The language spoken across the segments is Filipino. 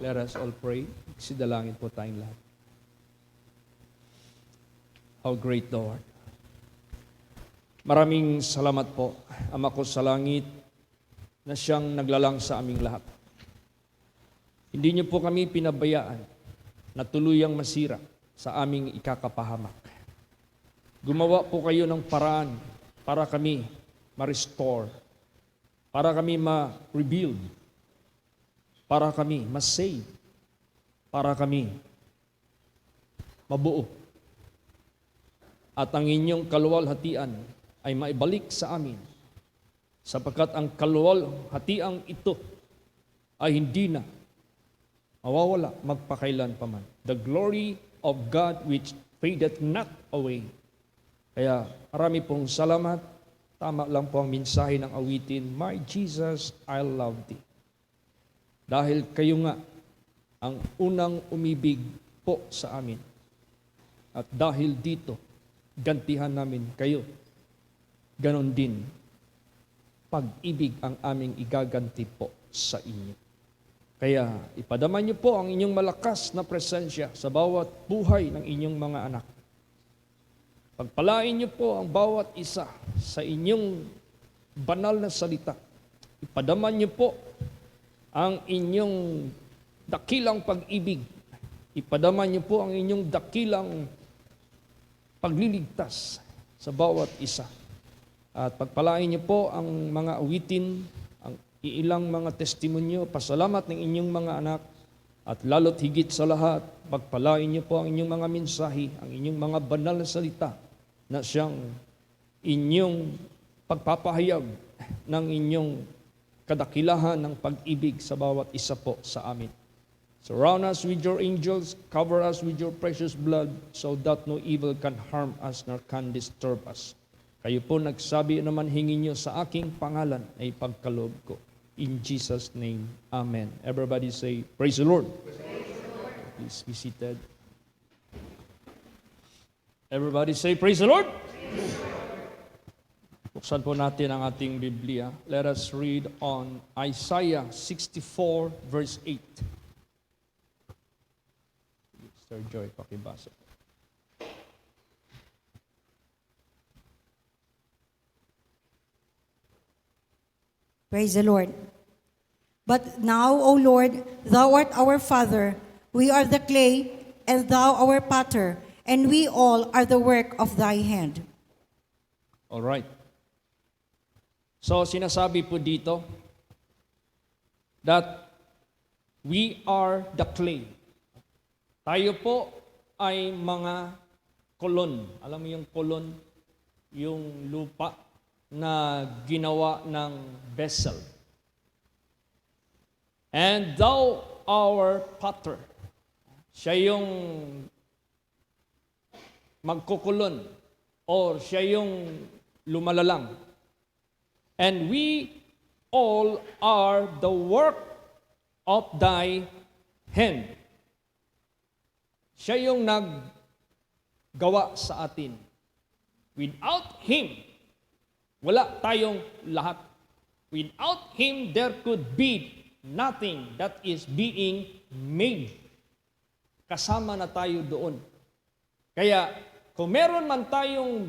Let us all pray. Sidalangin po tayong lahat. How great thou art. Maraming salamat po, Ama ko sa langit, na siyang naglalang sa aming lahat. Hindi niyo po kami pinabayaan na tuluyang masira sa aming ikakapahamak. Gumawa po kayo ng paraan para kami ma-restore, para kami ma-rebuild, para kami ma-save, para kami mabuo. At ang inyong kaluwalhatian ay maibalik sa amin, sapagkat ang kaluwalhatian ito ay hindi na mawawala magpakailan pa man. The glory of God which fadeth not away. Kaya marami pong salamat. Tama lang po ang mensahe ng awitin, My Jesus, I love thee. Dahil kayo nga ang unang umibig po sa amin. At dahil dito, gantihan namin kayo. Ganon din, pag-ibig ang aming igaganti po sa inyo. Kaya ipadama niyo po ang inyong malakas na presensya sa bawat buhay ng inyong mga anak. Pagpalain niyo po ang bawat isa sa inyong banal na salita. Ipadama niyo po ang inyong dakilang pag-ibig. Ipadama niyo po ang inyong dakilang pagliligtas sa bawat isa. At pagpalain niyo po ang mga awitin, ang ilang mga testimonyo, pasalamat ng inyong mga anak, at lalo't higit sa lahat, pagpalain niyo po ang inyong mga mensahe, ang inyong mga banal na salita, na siyang inyong pagpapahayag ng inyong kadakilahan ng pag-ibig sa bawat isa po sa amin. Surround us with your angels, cover us with your precious blood, so that no evil can harm us nor can disturb us. Kayo po nagsabi naman, hingin nyo sa aking pangalan ay pagkaloob ko. In Jesus' name, Amen. Everybody say, Praise the Lord. Praise the Lord. Please be seated. Everybody say, Praise the Lord. Praise the Lord. Buksan po natin ang ating Biblia. Let us read on Isaiah 64 verse 8. Mr. Joy, pakibasa. Praise the Lord. But now, O Lord, thou art our Father, we are the clay, and thou our potter, and we all are the work of thy hand. All right. So sinasabi po dito that we are the clay. Tayo po ay mga kolon. Alam mo yung kolon, yung lupa na ginawa ng vessel. And thou our potter. Siya yung magkukulon or siya yung lumalalang. And we all are the work of thy hand. Siya yung naggawa sa atin. Without Him, wala tayong lahat. Without Him, there could be nothing that is being made. Kasama na tayo doon. Kaya, kung meron man tayong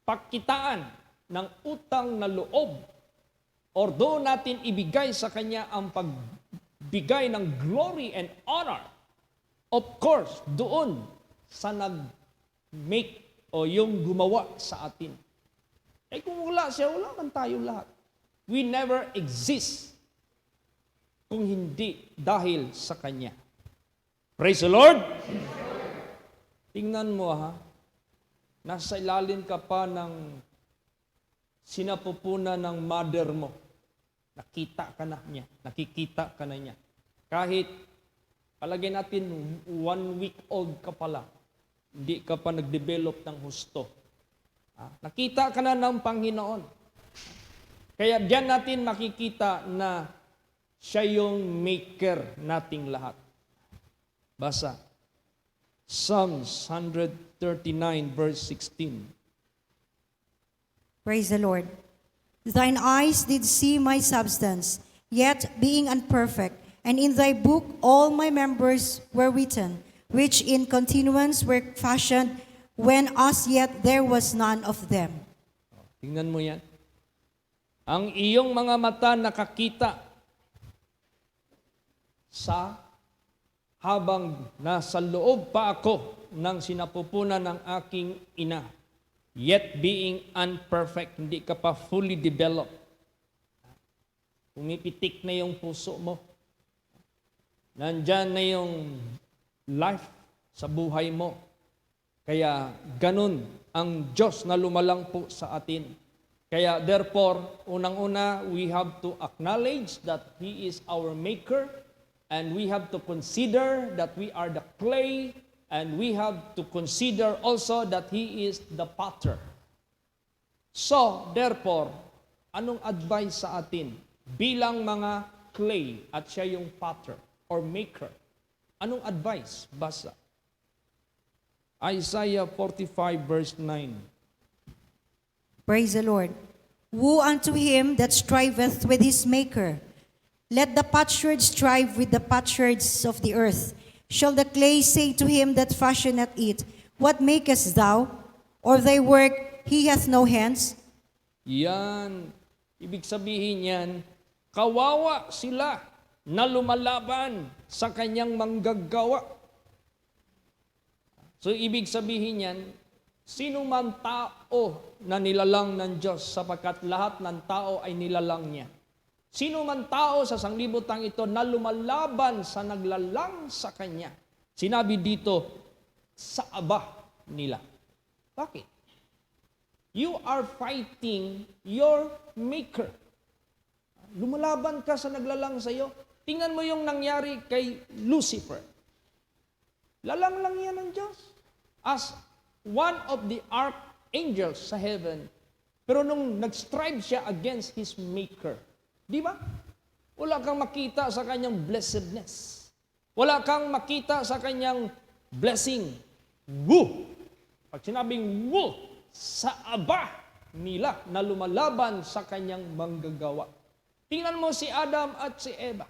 pakitaan ng utang na loob, or doon natin ibigay sa Kanya ang pagbigay ng glory and honor, of course, doon sa nag-make o yung gumawa sa atin. Eh kung wala siya, wala man tayo lahat. We never exist kung hindi dahil sa Kanya. Praise the Lord! Tingnan mo ha, nasa ilalim ka pa ng sinapupunan ng mother mo. Nakita ka na niya, nakikita ka na niya. Kahit palagay natin 1 week old ka pala, hindi ka pa nag-develop ng husto. Nakita ka na ng Panginoon. Kaya diyan natin makikita na siya yung maker nating lahat. Basa. Psalms 139 verse 16. Praise the Lord. Thine eyes did see my substance, yet being unperfect, And in thy book all my members were written, which in continuance were fashioned, when as yet there was none of them. Tingnan mo yan. Ang iyong mga mata nakakita sa habang nasa loob pa ako ng sinapupunan ng aking ina. Yet being unperfect, hindi ka pa fully developed. Pumipitik na yung puso mo. Nandyan na yung life sa buhay mo. Kaya ganun ang Diyos na lumalang po sa atin. Kaya therefore, unang-una, we have to acknowledge that He is our Maker, and we have to consider that we are the clay, and we have to consider also that He is the potter. So, therefore, anong advice sa atin bilang mga clay at siya yung potter or maker? Anong advice? Basa. Isaiah 45 verse 9. Praise the Lord. Woe unto him that striveth with his maker. Let the potsherd strive with the potsherds of the earth. Shall the clay say to him that fashioneth it, What makest thou? Or thy work, he hath no hands? Yan. Ibig sabihin yan, kawawa sila na lumalaban sa kanyang manggagawa. So ibig sabihin yan, sino man tao na nilalang ng Diyos sapagkat lahat ng tao ay nilalang niya. Sino man tao sa sanglibutang ito na lumalaban sa naglalang sa Kanya. Sinabi dito, sa aba nila. Bakit? You are fighting your Maker. Lumalaban ka sa naglalang sa iyo. Tingnan mo yung nangyari kay Lucifer. Lalang lang yan ng Diyos. As one of the archangels sa heaven. Pero nung nag-strive siya against his Maker, di ba? Wala kang makita sa kanyang blessedness. Wala kang makita sa kanyang blessing. Woo! Pag sinabing woo, sa aba nila na lumalaban sa kanyang manggagawa. Tingnan mo si Adam at si Eva.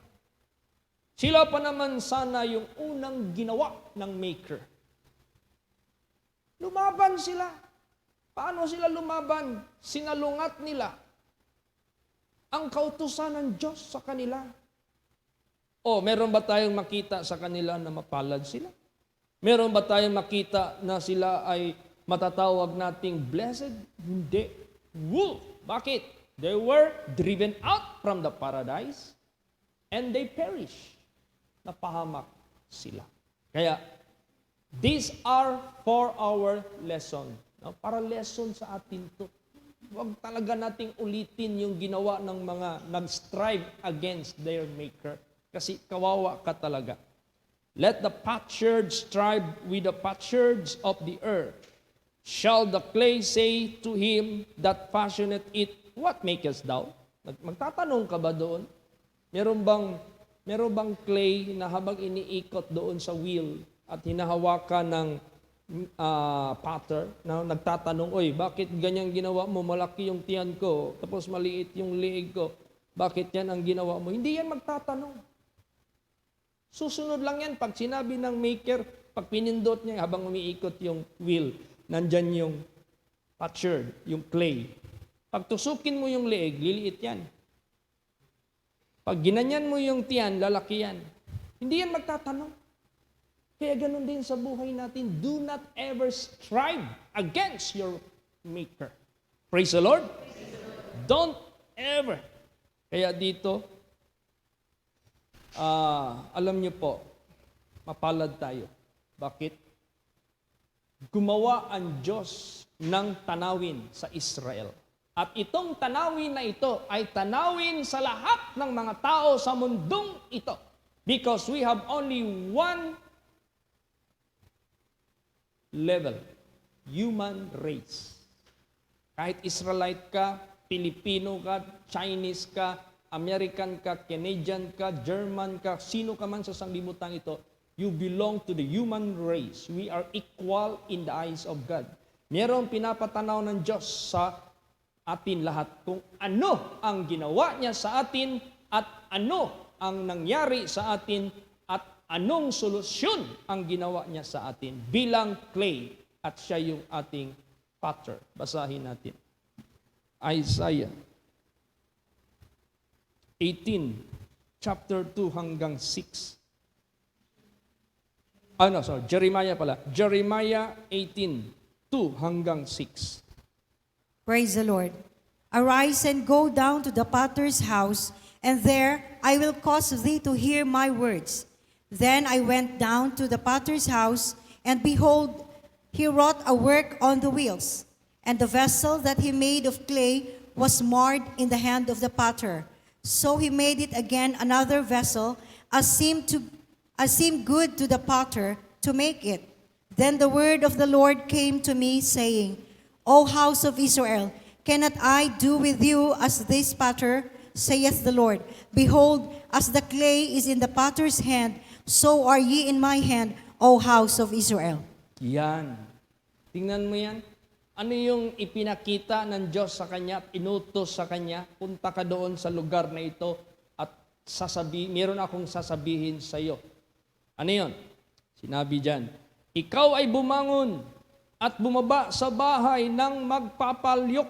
Sila pa naman sana yung unang ginawa ng Maker. Lumaban sila. Paano sila lumaban? Sinalungat nila ang kautusan ng Diyos sa kanila. O, meron ba tayong makita sa kanila na mapalad sila? Meron ba tayong makita na sila ay matatawag nating blessed? Hindi. Woo! Bakit? They were driven out from the paradise and they perished. Napahamak sila. Kaya, these are for our lesson. No? Para lesson sa atin to. Huwag talaga nating ulitin yung ginawa ng mga nag-strive against their Maker. Kasi kawawa ka talaga. Let the potsherds strive with the potsherds of the earth. Shall the clay say to him that fashioneth it, What makest thou? Magtatanong ka ba doon? Meron bang clay na habang iniikot doon sa wheel at hinahawakan ng potter na nagtatanong, Oy, bakit ganyan ginawa mo? Malaki yung tiyan ko, tapos maliit yung liig ko. Bakit yan ang ginawa mo? Hindi yan magtatanong. Susunod lang yan. Pag sinabi ng Maker, pag pinindot niya habang umiikot yung wheel, nandyan yung potsherd, yung clay. Pag tusukin mo yung liig, liliit yan. Pag ginanyan mo yung tiyan, lalaki yan. Hindi yan magtatanong. Kaya ganun din sa buhay natin, do not ever strive against your Maker. Praise the Lord. Don't ever. Kaya dito, alam niyo po, mapalad tayo. Bakit? Gumawa ang Diyos ng tanawin sa Israel. At itong tanawin na ito ay tanawin sa lahat ng mga tao sa mundong ito. Because we have only one level, human race. Kahit Israelite ka, Pilipino ka, Chinese ka, American ka, Canadian ka, German ka, sino ka man sa sanglibutan ito, you belong to the human race. We are equal in the eyes of God. Merong pinapatanaw ng Diyos sa atin lahat kung ano ang ginawa niya sa atin at ano ang nangyari sa atin at anong solusyon ang ginawa niya sa atin bilang clay at siya yung ating potter. Basahin natin. Isaiah 18, chapter 2 hanggang 6. Jeremiah pala. Jeremiah 18, 2 hanggang 6. Praise the Lord. Arise and go down to the potter's house, and there I will cause thee to hear my words. Then I went down to the potter's house, and behold, he wrought a work on the wheels. And the vessel that he made of clay was marred in the hand of the potter. So he made it again another vessel, as seemed good to the potter to make it. Then the word of the Lord came to me, saying, O house of Israel, cannot I do with you as this potter, saith the Lord? Behold, as the clay is in the potter's hand, so are ye in my hand, O house of Israel. Yan. Tingnan mo yan. Ano yung ipinakita ng Diyos sa kanya at inutos sa kanya? Punta ka doon sa lugar na ito at meron akong sasabihin sa iyo. Ano yun? Sinabi dyan, ikaw ay bumangon at bumaba sa bahay ng magpapalyok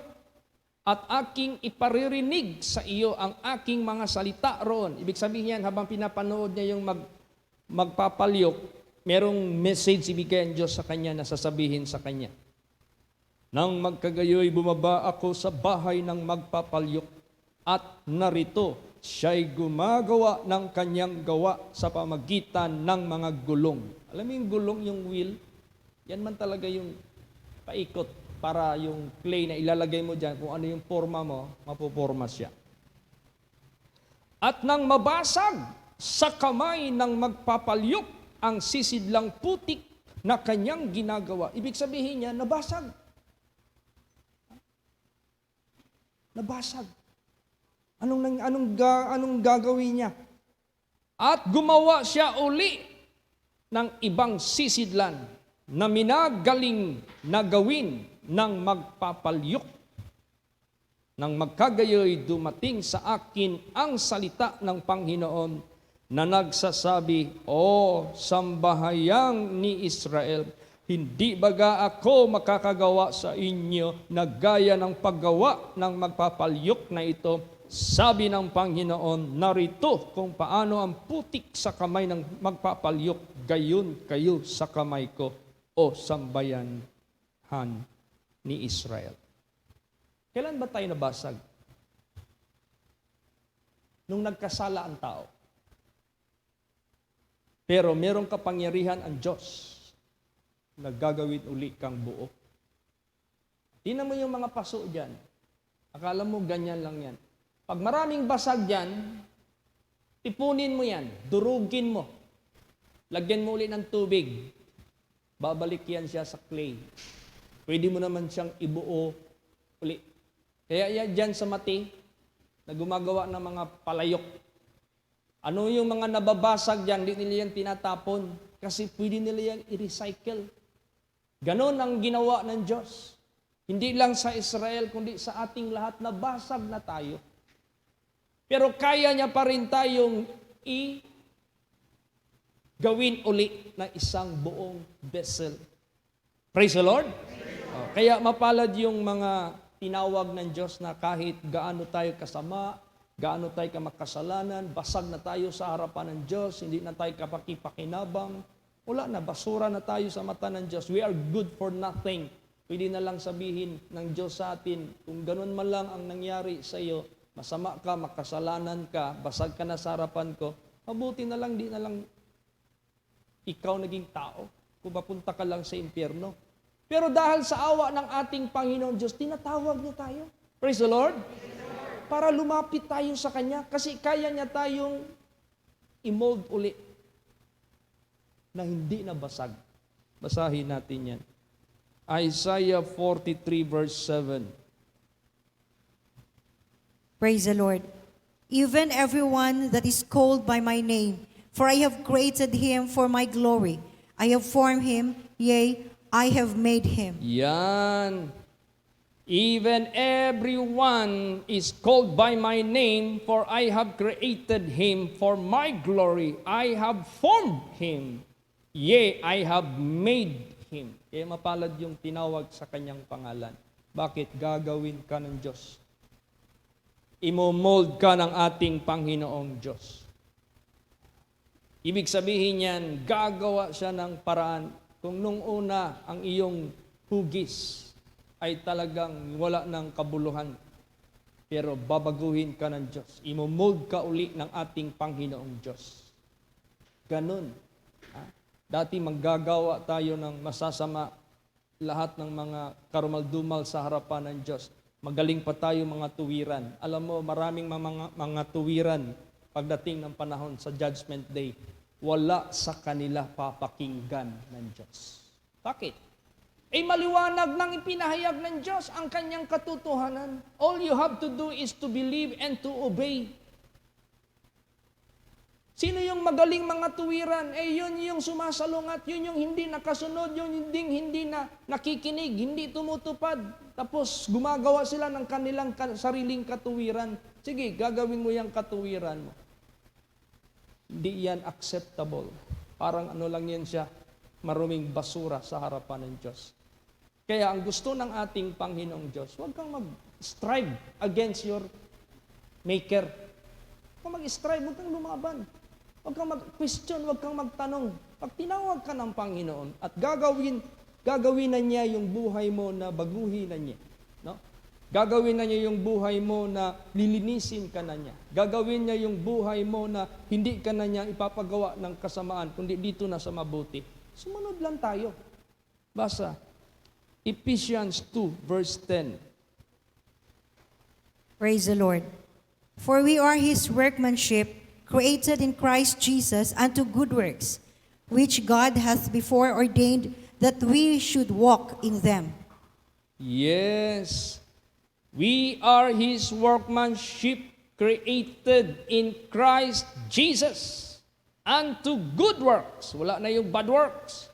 at aking iparirinig sa iyo ang aking mga salita roon. Ibig sabihin yan, habang pinapanood niya yung magpapalyok, merong message ibigay ang Diyos sa kanya na sasabihin sa kanya. Nang magkagayoy, bumaba ako sa bahay ng magpapalyok at narito, siya'y gumagawa ng kanyang gawa sa pamagitan ng mga gulong. Alam mo yung gulong, yung wheel? Yan man talaga yung paikot para yung clay na ilalagay mo dyan, kung ano yung forma mo, mapuporma siya. At nang mabasag sa kamay ng magpapalyok ang sisidlang putik na kanyang ginagawa, ibig sabihin niya, nabasag. Nabasag. Anong gagawin niya? At gumawa siya uli ng ibang sisidlan na minagaling na gawin ng magpapalyok. Nang magkagayoy, dumating sa akin ang salita ng Panginoon na nagsasabi, O sambayang ni Israel, hindi baga ako makakagawa sa inyo na gaya ng paggawa ng magpapalyok na ito? Sabi ng Panginoon, narito kung paano ang putik sa kamay ng magpapalyok, gayon kayo sa kamay ko, o sambayanhan ni Israel. Kailan ba tayo nabasag? Nung nagkasala ang tao. Pero merong kapangyarihan ang Diyos na gagawin uli kang buo. Tingnan mo yung mga paso dyan. Akala mo ganyan lang yan. Pag maraming basag dyan, tipunin mo yan, durugin mo. Lagyan mo uli ng tubig. Babalik yan siya sa clay. Pwede mo naman siyang ibuo uli. Kaya yan dyan sa mati, na gumagawa ng mga palayok. Ano yung mga nababasag dyan, hindi nila yan tinatapon. Kasi pwede nila yan i-recycle. Ganon ang ginawa ng Diyos. Hindi lang sa Israel, kundi sa ating lahat, nabasag na tayo. Pero kaya niya pa rin tayong gawin uli na isang buong vessel. Praise the Lord! Kaya mapalad yung mga tinawag ng Diyos na kahit gaano tayo kasama, gaano tayo kamakasalanan, basag na tayo sa harapan ng Diyos, hindi na tayo kapakipakinabang, wala na, basura na tayo sa mata ng Diyos. We are good for nothing. Pwede na lang sabihin ng Diyos sa atin, kung ganun man lang ang nangyari sa iyo, masama ka, makasalanan ka, basag ka na sa harapan ko, mabuti na lang, di na lang ikaw naging tao, kung mapunta ka lang sa impyerno. Pero dahil sa awa ng ating Panginoon Diyos, tinatawag niya tayo. Praise the Lord. Para lumapit tayo sa Kanya, kasi kaya niya tayong i-mold uli na hindi na basag. Basahin natin yan. Isaiah 43 verse 7. Praise the Lord. Even everyone that is called by my name, for I have created him for my glory. I have formed him, yea, I have made him. Yan. Even everyone is called by my name, for I have created him for my glory. I have formed him. Yea, I have made him. Kaya mapalad yung tinawag sa kanyang pangalan. Bakit? Gagawin ka ng Diyos. Imo-mold ka ng ating Panginoong Diyos. Ibig sabihin yan, gagawa siya ng paraan. Kung nung una, ang iyong hugis ay talagang wala ng kabuluhan, pero babaguhin ka ng Diyos. Imo-mold ka uli ng ating Panginoong Diyos. Ganun. Dati manggagawa tayo ng masasama, lahat ng mga karumal-dumal sa harapan ng Diyos. Magaling pa tayo mga tuwiran. Alam mo, maraming mga tuwiran pagdating ng panahon sa Judgment Day, wala sa kanila papakinggan ng Diyos. Bakit? Maliwanag nang ipinahayag ng Diyos ang kanyang katotohanan. All you have to do is to believe and to obey. Sino yung magaling mga tuwiran? Yun yung sumasalungat, yun yung hindi nakasunod, yun yung hindi na nakikinig, hindi tumutupad. Tapos gumagawa sila ng kanilang sariling katuwiran. Sige, gagawin mo yung katuwiran mo. Hindi yan acceptable. Parang ano lang yan siya, maruming basura sa harapan ng Diyos. Kaya ang gusto ng ating Panginoong Diyos, huwag kang mag-strive against your Maker. Huwag kang mag-strive, huwag kang lumaban. Huwag kang mag-question, huwag kang magtanong. Pag tinawag ka ng Panginoon at gagawin na niya yung buhay mo na baguhin na niya. No? Gagawin na niya yung buhay mo na lilinisin ka na niya. Gagawin niya yung buhay mo na hindi ka na niya ipapagawa ng kasamaan, kundi dito na sa mabuti. Sumunod lang tayo. Basa. Ephesians 2 verse 10. Praise the Lord. For we are His workmanship, created in Christ Jesus unto good works, which God hath before ordained that we should walk in them. Yes. We are His workmanship, created in Christ Jesus unto good works. Wala na yung bad works.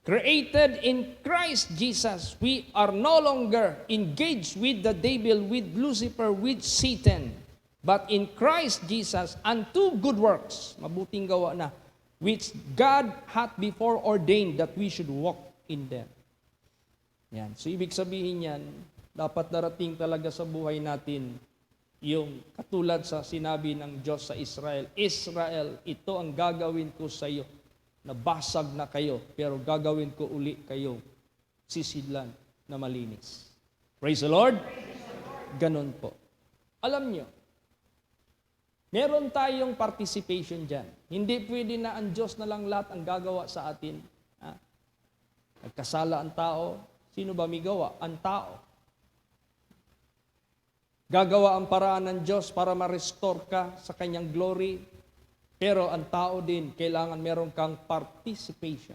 Created in Christ Jesus. We are no longer engaged with the devil, with Lucifer, with Satan. But in Christ Jesus, unto good works, mabuting gawa na, which God hath before ordained that we should walk in them. Yan. So ibig sabihin yan, dapat darating talaga sa buhay natin yung katulad sa sinabi ng Diyos sa Israel, Israel, ito ang gagawin ko sa iyo. Nabasag na kayo, pero gagawin ko uli kayo sisidlan na malinis. Praise the Lord! Ganon po. Alam nyo, meron tayong participation dyan. Hindi pwede na ang Diyos na lang lahat ang gagawa sa atin. Nagkasala ang tao. Sino ba may gawa? Ang tao. Gagawa ang paraan ng Diyos para ma-restore ka sa kanyang glory. Pero ang tao din, kailangan meron kang participation.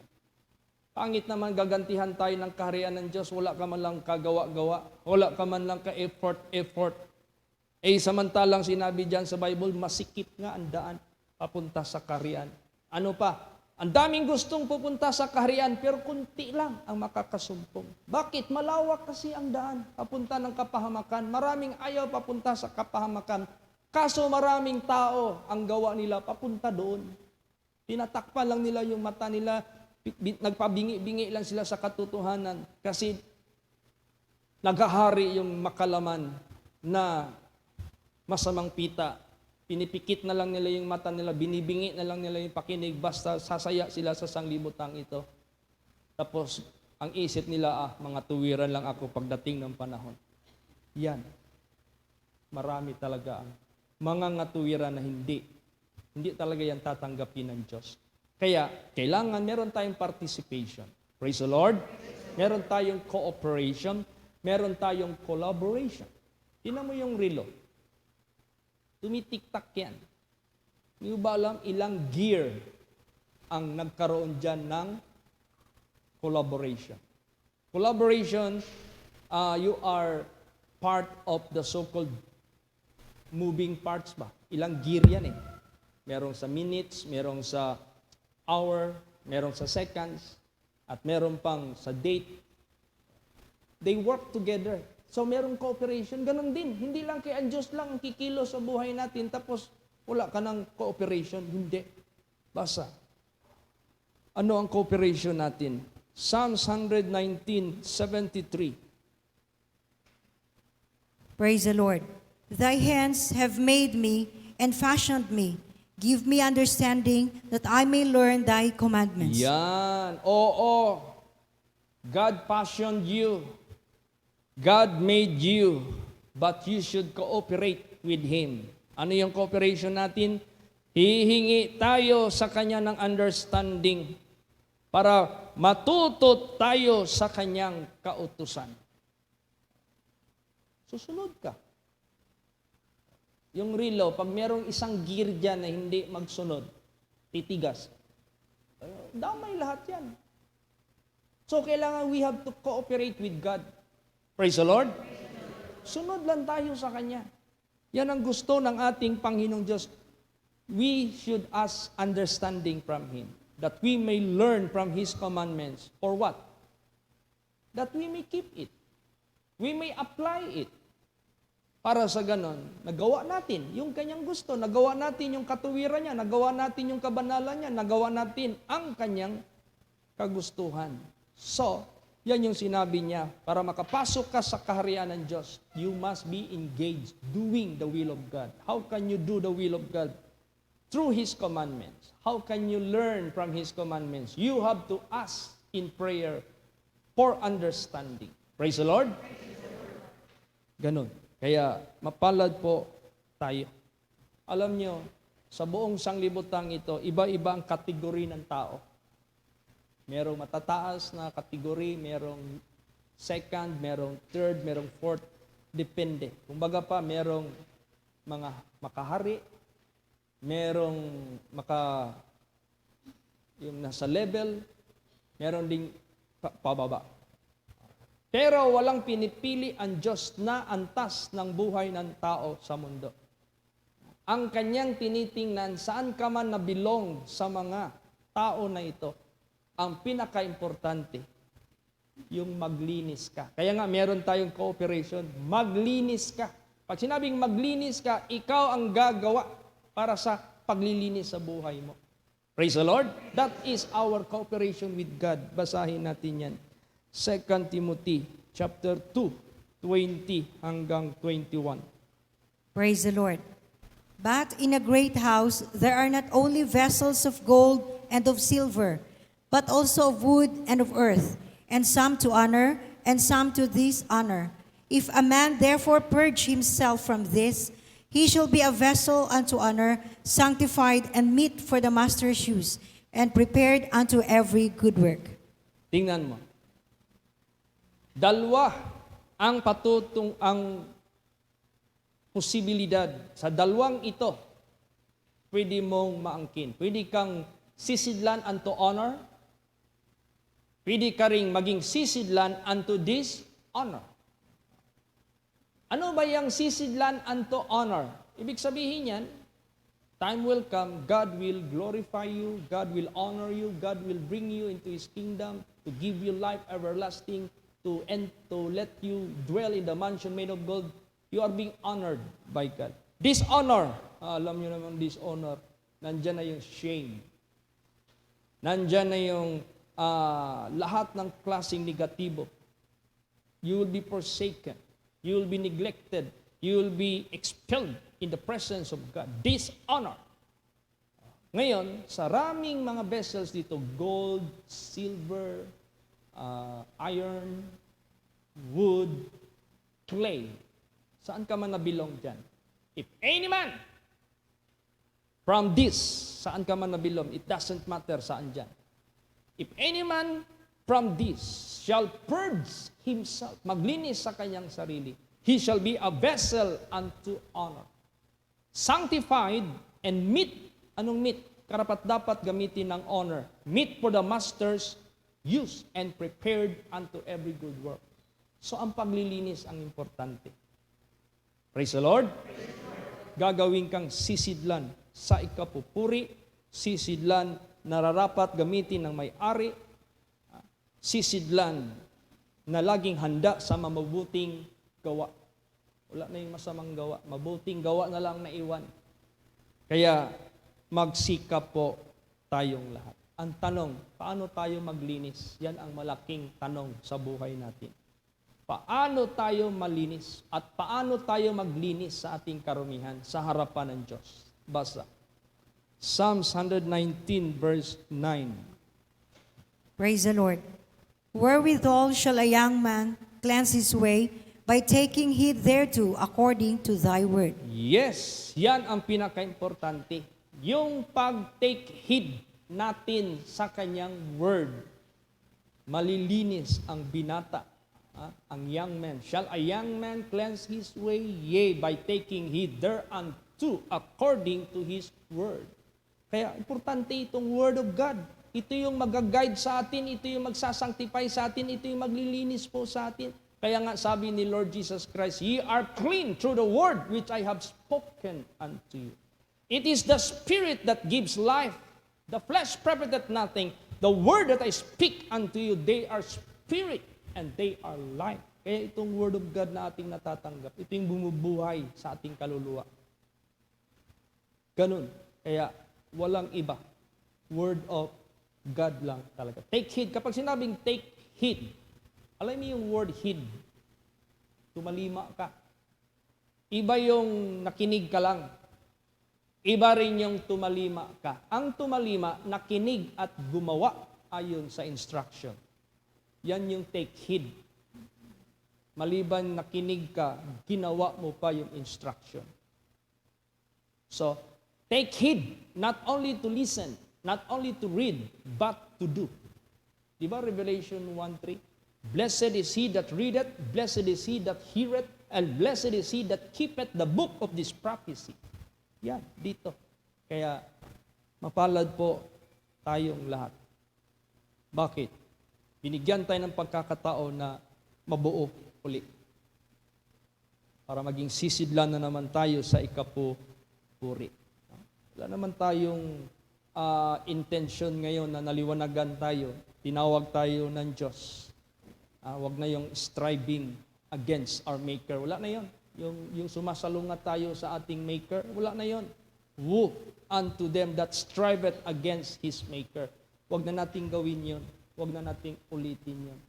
Pangit naman gagantihan tayo ng kaharian ng Diyos, wala ka man lang kagawa-gawa, wala ka man lang ka-effort. Samantalang sinabi dyan sa Bible, masikip nga ang daan papunta sa kaharian. Ano pa? Ang daming gustong pupunta sa kaharian, pero kunti lang ang makakasumpong. Bakit? Malawak kasi ang daan papunta ng kapahamakan. Maraming ayaw papunta sa kapahamakan. Kaso maraming tao ang gawa nila papunta doon. Tinatakpan lang nila yung mata nila, nagpabingi-bingi lang sila sa katotohanan kasi naghahari yung makalaman na masamang pita. Pinipikit na lang nila yung mata nila, binibingi na lang nila yung pakinig, basta sasaya sila sa sanglibutang ito. Tapos, ang isip nila, mga tuwiran lang ako pagdating ng panahon. Yan. Marami talaga ang mga ngatuwiran na hindi talaga yan tatanggapin ng Diyos. Kaya, kailangan meron tayong participation. Praise the Lord. Meron tayong cooperation. Meron tayong collaboration. Tingnan mo yung relo. Tumitiktak yan. Hindi ba alam ilang gear ang nagkaroon dyan ng collaboration? Collaboration, you are part of the so-called moving parts ba? Ilang gear yan eh. Merong sa minutes, merong sa hour, merong sa seconds, at meron pang sa date. They work together. So merong cooperation, ganun din. Hindi lang kay ang Diyos lang ang kikilos sa buhay natin tapos wala ka ng cooperation. Hindi. Basa. Ano ang cooperation natin? Psalms 119:73. Praise the Lord. Thy hands have made me and fashioned me. Give me understanding that I may learn thy commandments. Yan. Oo. God fashioned you. God made you. But you should cooperate with Him. Ano yung cooperation natin? Hihingi tayo sa Kanya ng understanding para matuto tayo sa Kanyang kautusan. Susunod ka. Yung relo, pag merong isang gear dyan na hindi magsunod, titigas. Damay lahat yan. So, kailangan we have to cooperate with God. Praise the Lord. Sunod lang tayo sa Kanya. Yan ang gusto ng ating Panginoong Diyos. We should ask understanding from Him, that we may learn from His commandments. For what? That we may keep it. We may apply it. Para sa ganon, nagawa natin yung Kanyang gusto, nagawa natin yung katuwiran niya, nagawa natin yung kabanalan niya, nagawa natin ang Kanyang kagustuhan. So, yan yung sinabi niya, para makapasok ka sa kaharian ng Diyos, you must be engaged doing the will of God. How can you do the will of God? Through His commandments. How can you learn from His commandments? You have to ask in prayer for understanding. Praise the Lord. Ganon. Kaya mapalad po tayo. Alam nyo, sa buong sanglibutang ito, iba-iba ang kategori ng tao. Merong matataas na kategori, merong second, merong third, merong fourth. Depende. Kumbaga pa, merong mga makahari, merong yung nasa level, meron ding pababa. Pero walang pinipili ang Diyos na antas ng buhay ng tao sa mundo. Ang Kanyang tinitingnan, saan ka man nabilong sa mga tao na ito, ang pinaka-importante, yung maglinis ka. Kaya nga, meron tayong cooperation, maglinis ka. Pag sinabing maglinis ka, ikaw ang gagawa para sa paglilinis sa buhay mo. Praise the Lord. That is our cooperation with God. Basahin natin yan. 2 Timothy chapter 2, 20 hanggang 21. Praise the Lord. But in a great house there are not only vessels of gold and of silver, but also of wood and of earth, and some to honor, and some to dishonor. If a man therefore purge himself from this, he shall be a vessel unto honor, sanctified and meet for the master's use, and prepared unto every good work. Tingnan mo. Dalawa ang posibilidad. Sa dalawang ito, pwede mong maangkin. Pwede kang sisidlan unto honor. Pwede ka ring maging sisidlan unto dishonor. Ano ba yung sisidlan unto honor? Ibig sabihin yan, time will come, God will glorify you, God will honor you, God will bring you into His kingdom to give you life everlasting, to let you dwell in the mansion made of gold. You are being honored by God. Dishonor, alam nyo naman dishonor, nandyan na yung shame. Nandyan na yung lahat ng klaseng negatibo. You will be forsaken. You will be neglected. You will be expelled in the presence of God. Dishonor. Ngayon, sa raming mga vessels dito, gold, silver, iron, wood, clay. Saan ka man nabilong dyan? If any man from this, saan ka man nabilong, it doesn't matter saan dyan. If any man from this shall purge himself, maglinis sa kanyang sarili, he shall be a vessel unto honor. Sanctified and meet. Anong meet? Karapat dapat gamitin ng honor. Meet for the master's use and prepared unto every good work. So ang paglilinis ang importante. Praise the Lord. Gagawin kang sisidlan sa ikapupuri, sisidlan nararapat gamitin ng may-ari, sisidlan na laging handa sa mabubuting gawa. Wala na yung masamang gawa. Mabuting gawa na lang naiwan. Kaya magsikap po tayong lahat. Ang tanong, paano tayo maglinis? Yan ang malaking tanong sa buhay natin. Paano tayo malinis at paano tayo maglinis sa ating karumihan sa harapan ng Diyos? Basa. Psalms 119 verse 9. Praise the Lord. Wherewithal shall a young man cleanse his way? By taking heed thereto according to thy word. Yes, yan ang pinaka-importante. Yung pag-take heed natin sa kanyang word. Malilinis ang binata, ang young man. Shall a young man cleanse his way? Yea, by taking heed thereunto according to his word. Kaya importante itong word of God. Ito yung mag-guide sa atin, ito yung magsasanctify sa atin, ito yung maglilinis po sa atin. Kaya nga sabi ni Lord Jesus Christ, ye are clean through the word which I have spoken unto you. It is the Spirit that gives life. The flesh profiteth nothing. The word that I speak unto you, they are spirit and they are life. Kaya itong word of God na ating natatanggap, ito yung bumubuhay sa ating kaluluwa. Ganun. Kaya walang iba. Word of God lang talaga. Take heed. Kapag sinabing take heed, alam mo yung word heed, tumalima ka. Iba yung nakinig ka lang. Iba rin yung tumalima ka. Ang tumalima, nakinig at gumawa ayon sa instruction. Yan yung take heed. Maliban nakinig ka, ginawa mo pa yung instruction. So, take heed, not only to listen, not only to read, but to do. Diba Revelation 1:3? Blessed is he that readeth, blessed is he that heareth, and blessed is he that keepeth the book of this prophecy. Yan, dito. Kaya, mapalad po tayong lahat. Bakit? Binigyan tayo ng pagkakataon na mabuo uli. Para maging sisidlan na naman tayo sa ikapupuri. Wala naman tayong intention ngayon na naliwanagan tayo. Tinawag tayo ng Diyos. Wag na yung striving against our Maker. Wala na yon. Yung sumasalungat tayo sa ating Maker, wala na yon. Woe unto them that striveth against His Maker. Wag na nating gawin yon. Wag na nating ulitin yon.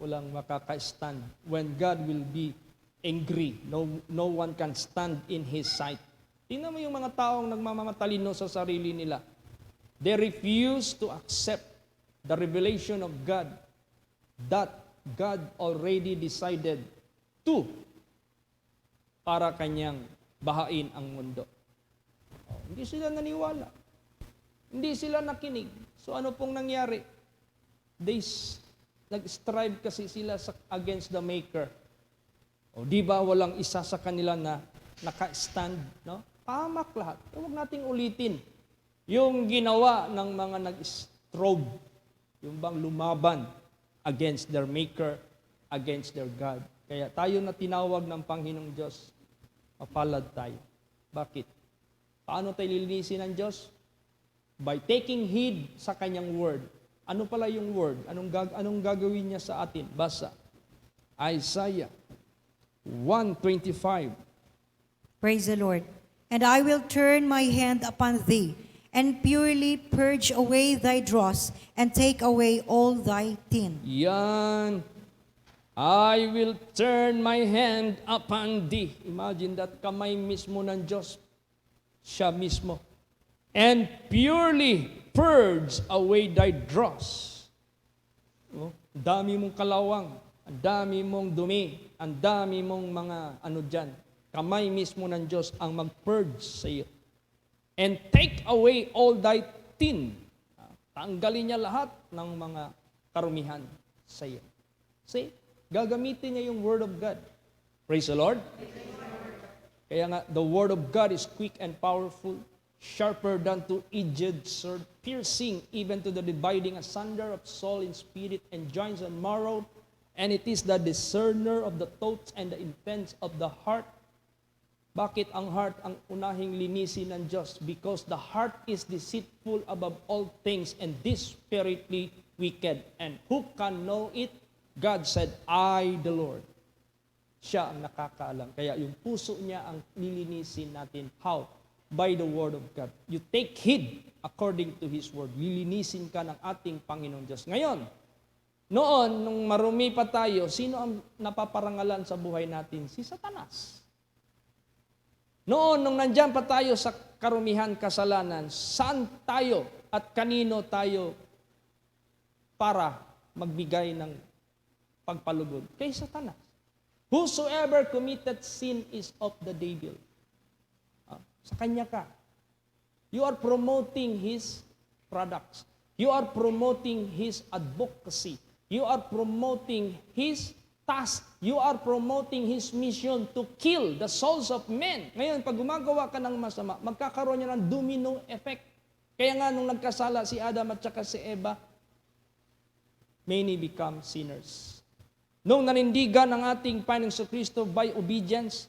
Walang makaka-stand. When God will be angry, no one can stand in His sight. Tingnan mo yung mga taong nagmamatalino sa sarili nila. They refuse to accept the revelation of God that God already decided to para kanyang bahain ang mundo. Hindi sila naniwala. Hindi sila nakinig. So ano pong nangyari? Nag-strive kasi sila against the Maker. Di ba walang isa sa kanila na naka-stand, no? Pamak lahat. Huwag nating ulitin yung ginawa ng mga nag-strobe, yung bang lumaban against their Maker, against their God. Kaya tayo na tinawag ng Panginoong Diyos, mapalad tayo. Bakit? Paano tayo lilinisin ng Diyos? By taking heed sa Kanyang Word. Ano pala yung Word? Anong gagawin niya sa atin? Basa. Isaiah 1:25. Praise the Lord. And I will turn my hand upon thee, and purely purge away thy dross, and take away all thy tin. Yan. I will turn my hand upon thee. Imagine that, kamay mismo ng Diyos. Siya mismo. And purely purge away thy dross. Dami mong kalawang, ang dami mong dumi, ang dami mong mga ano dyan. Kamay mismo ng Diyos ang mag-purge sa iyo. And take away all thy tin. Tanggalin niya lahat ng mga karumihan sa iyo. See? Gagamitin niya yung Word of God. Praise the Lord. Kaya nga, the Word of God is quick and powerful, sharper than two-edged sword, piercing even to the dividing asunder of soul and spirit and joints and marrow, and it is the discerner of the thoughts and the intents of the heart. Bakit ang heart ang unahing linisin ng Diyos? Because the heart is deceitful above all things and desperately wicked. And who can know it? God said, I, the Lord, Siya ang nakakaalam. Kaya yung puso niya ang lilinisin natin. How? By the Word of God. You take heed according to His Word. Lilinisin ka ng ating Panginoong Diyos. Ngayon, noon, nung marumi pa tayo, sino ang napaparangalan sa buhay natin? Si Satanas. Noon, nung nandyan pa tayo sa karumihan kasalanan, saan tayo at kanino tayo para magbigay ng pagpalugod? Kay Satanas. Whosoever committed sin is of the devil. Sa kanya ka. You are promoting his products. You are promoting his advocacy. You are promoting his task. You are promoting his mission to kill the souls of men. Ngayon, pag gumagawa ka ng masama, magkakaroon niya ng domino effect. Kaya nga nung nagkasala si Adam at saka si Eva, many become sinners. Nung nanindigan ang ating Panginoong Kristo by obedience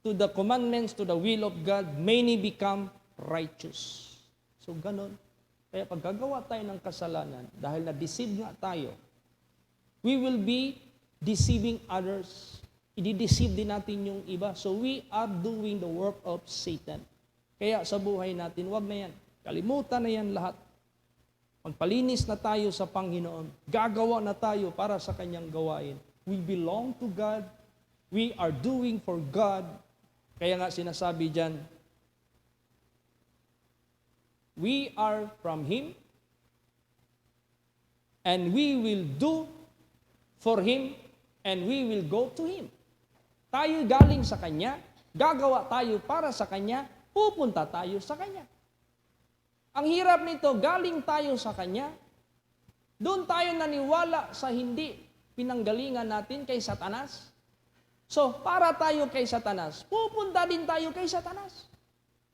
to the commandments, to the will of God, many become righteous. So, ganun. Kaya pag gagawa tayo ng kasalanan, dahil na-deceive nga tayo, we will be deceiving others. I-deceive din natin yung iba. So, we are doing the work of Satan. Kaya sa buhay natin, wag na yan. Kalimutan na yan lahat. Magpalinis na tayo sa Panginoon. Gagawa na tayo para sa Kanyang gawain. We belong to God. We are doing for God. Kaya nga sinasabi dyan, we are from Him, and we will do for Him, and we will go to Him. Tayo galing sa Kanya, gagawa tayo para sa Kanya, pupunta tayo sa Kanya. Ang hirap nito, galing tayo sa Kanya, doon tayo naniwala sa hindi pinanggalingan natin kay Satanas. So, para tayo kay Satanas, pupunta din tayo kay Satanas.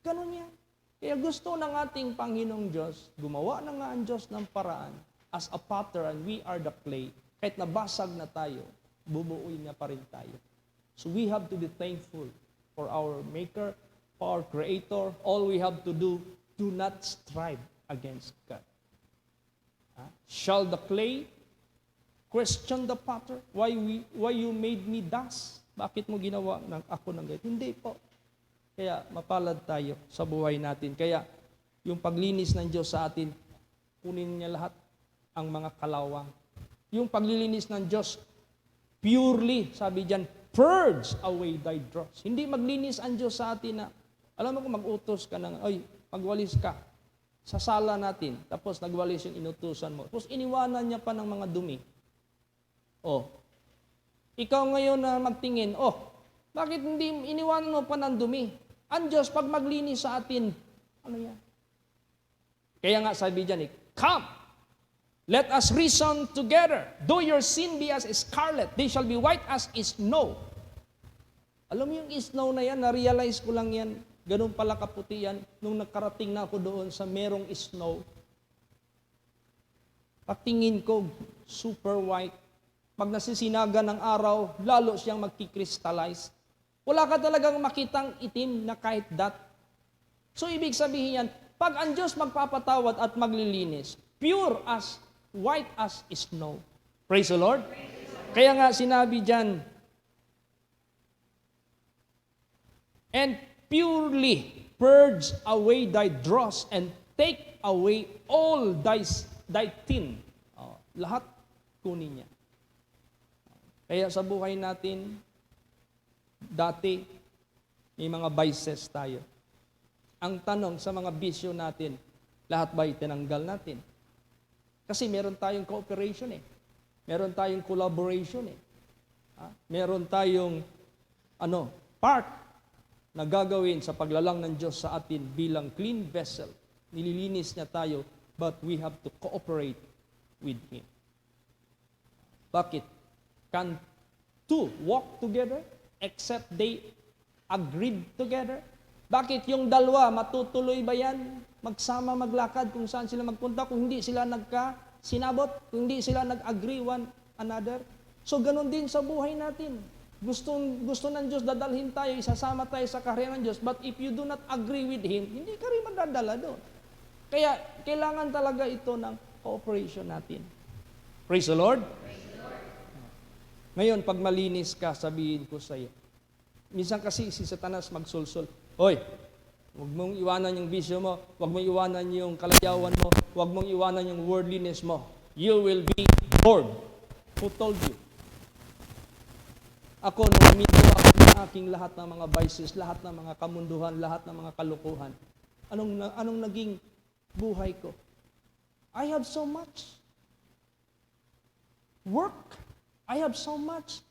Ganun yan. Kaya gusto ng ating Panginoong Diyos, gumawa na nga ang Diyos ng paraan as a potter and we are the clay. Kahit nabasag na tayo, bubuuin niya pa rin tayo. So we have to be thankful for our Maker, for our Creator. All we have to do not strive against God. Shall the clay question the potter? Why you made me dust? Bakit mo ginawa ako ng ganito? Hindi po. Kaya mapalad tayo sa buhay natin. Kaya yung paglinis ng Diyos sa atin, kunin niya lahat ang mga kalawang. Yung paglilinis ng Diyos, purely, sabi diyan, purge away thy dross. Hindi maglinis ang Diyos sa atin na, alam mo kung mag-utos ka ng, magwalis ka, sa sala natin, tapos nagwalis yung inutusan mo. Tapos iniwanan niya pa ng mga dumi. Ikaw ngayon na magtingin, bakit hindi iniwanan mo pa ng dumi? Ang Diyos, pag maglinis sa atin, ano yan? Kaya nga sabi dyan, come, let us reason together. Though your sin be as scarlet, they shall be white as snow. Alam mo yung snow na yan, na-realize ko lang yan, ganun pala kaputi yan, nung nakarating na ako doon sa merong snow. Patingin ko, super white. Pag nasisinaga ng araw, lalo siyang magkikrystallize. Wala ka talagang makitang itim na kahit dot. So, ibig sabihin yan, pag ang Diyos magpapatawad at maglilinis, pure as, white as snow. Praise the Lord. Kaya nga sinabi dyan, and purely purge away thy dross and take away all thy tin. Lahat kunin niya. Kaya sa buhay natin, dati, may mga vices tayo. Ang tanong sa mga bisyo natin, lahat ba'y tinanggal natin? Kasi meron tayong cooperation Meron tayong collaboration Meron tayong part na gagawin sa paglalang ng Diyos sa atin bilang clean vessel. Nililinis niya tayo, but we have to cooperate with Him. Bakit? Can two walk together except they agreed together? Bakit yung dalawa, matutuloy ba yan? Magsama, maglakad kung saan sila magpunta, kung hindi sila nagka-sinabot, kung hindi sila nag-agree one another. So, ganun din sa buhay natin. Gusto ng Diyos, dadalhin tayo, isasama tayo sa karya ng Diyos, but if you do not agree with Him, hindi ka rin madadala doon. Kaya, kailangan talaga ito ng cooperation natin. Praise the Lord. Ngayon, pag malinis ka, sabihin ko sa iyo. Minsan kasi si Satanas magsulsul. Hoy, huwag mong iwanan yung bisyo mo, huwag mong iwanan yung kalayawan mo, huwag mong iwanan yung worldliness mo. You will be bored. Who told you? Ako, nung uminto ako ng aking lahat ng mga vices, lahat ng mga kamunduhan, lahat ng mga kalukuhan, anong naging buhay ko? I have so much work. I have so much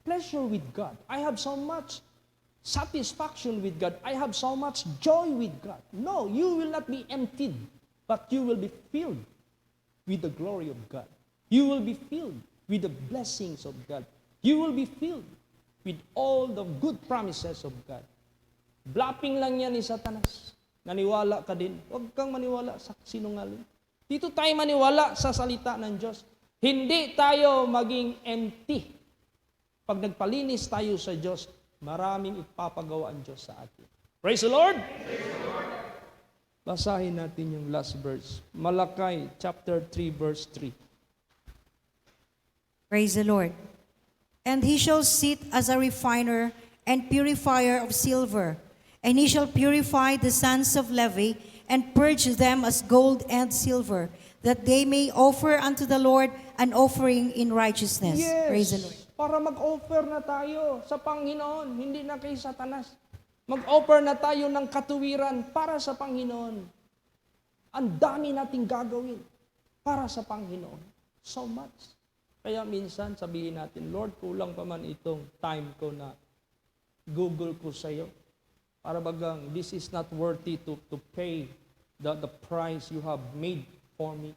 pleasure with God. I have so much satisfaction with God. I have so much joy with God. No, you will not be emptied, but you will be filled with the glory of God. You will be filled with the blessings of God. You will be filled with all the good promises of God. Bluffing lang yan ni Satanas. Naniwala ka din. Huwag kang maniwala sa sinungaling. Dito tayo maniwala sa salita ng Diyos. Hindi tayo maging empty. Pag nagpalinis tayo sa Diyos, maraming ipapagawa ang Diyos sa atin. Praise the Lord! Praise the Lord. Basahin natin yung last verse. Malakay chapter 3 verse 3. Praise the Lord. And he shall sit as a refiner and purifier of silver, and he shall purify the sons of Levi, and purge them as gold and silver, that they may offer unto the Lord an offering in righteousness. Yes, Praise the Lord. para mag-offer na tayo sa Panginoon, hindi na kay Satanas. Mag-offer na tayo ng katuwiran para sa Panginoon. Ang dami nating gagawin para sa Panginoon. So much. Kaya minsan sabihin natin, Lord, kulang pa man itong time ko na Google ko sa iyo. Para bagang, this is not worthy to pay the price you have made for me.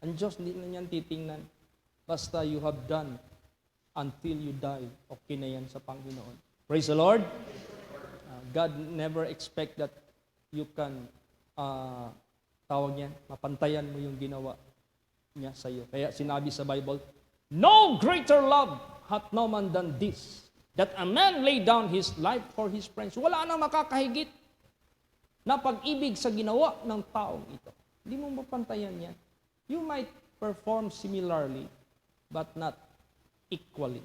Ang Diyos hindi na niyan titingnan. Basta you have done until you die. Okay na yan sa Panginoon. Praise the Lord. God never expect that you can, tawag niyan, mapantayan mo yung ginawa niya sa iyo. Kaya sinabi sa Bible, no greater love hath no man than this, that a man lay down his life for his friends. Wala na makakahigit na pag-ibig sa ginawa ng taong ito. Hindi mo mapantayan yan. You might perform similarly, but not equally.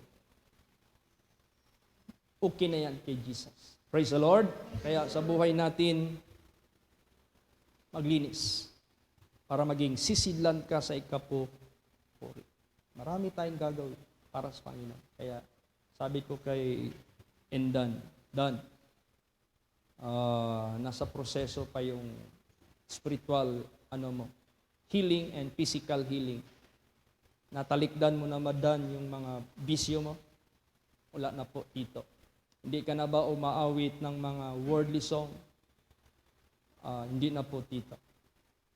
Okay na yan kay Jesus. Praise the Lord. Kaya sa buhay natin, maglinis para maging sisidlan ka sa ikapupuri. Marami tayong gagawin para sa Panginoon. Kaya sabi ko kay Endan, Dan, nasa proseso pa yung spiritual healing and physical healing. Natalikdan mo na madan yung mga bisyo mo. Wala na po dito. Hindi ka na ba umaawit ng mga worldly song? Hindi na po dito.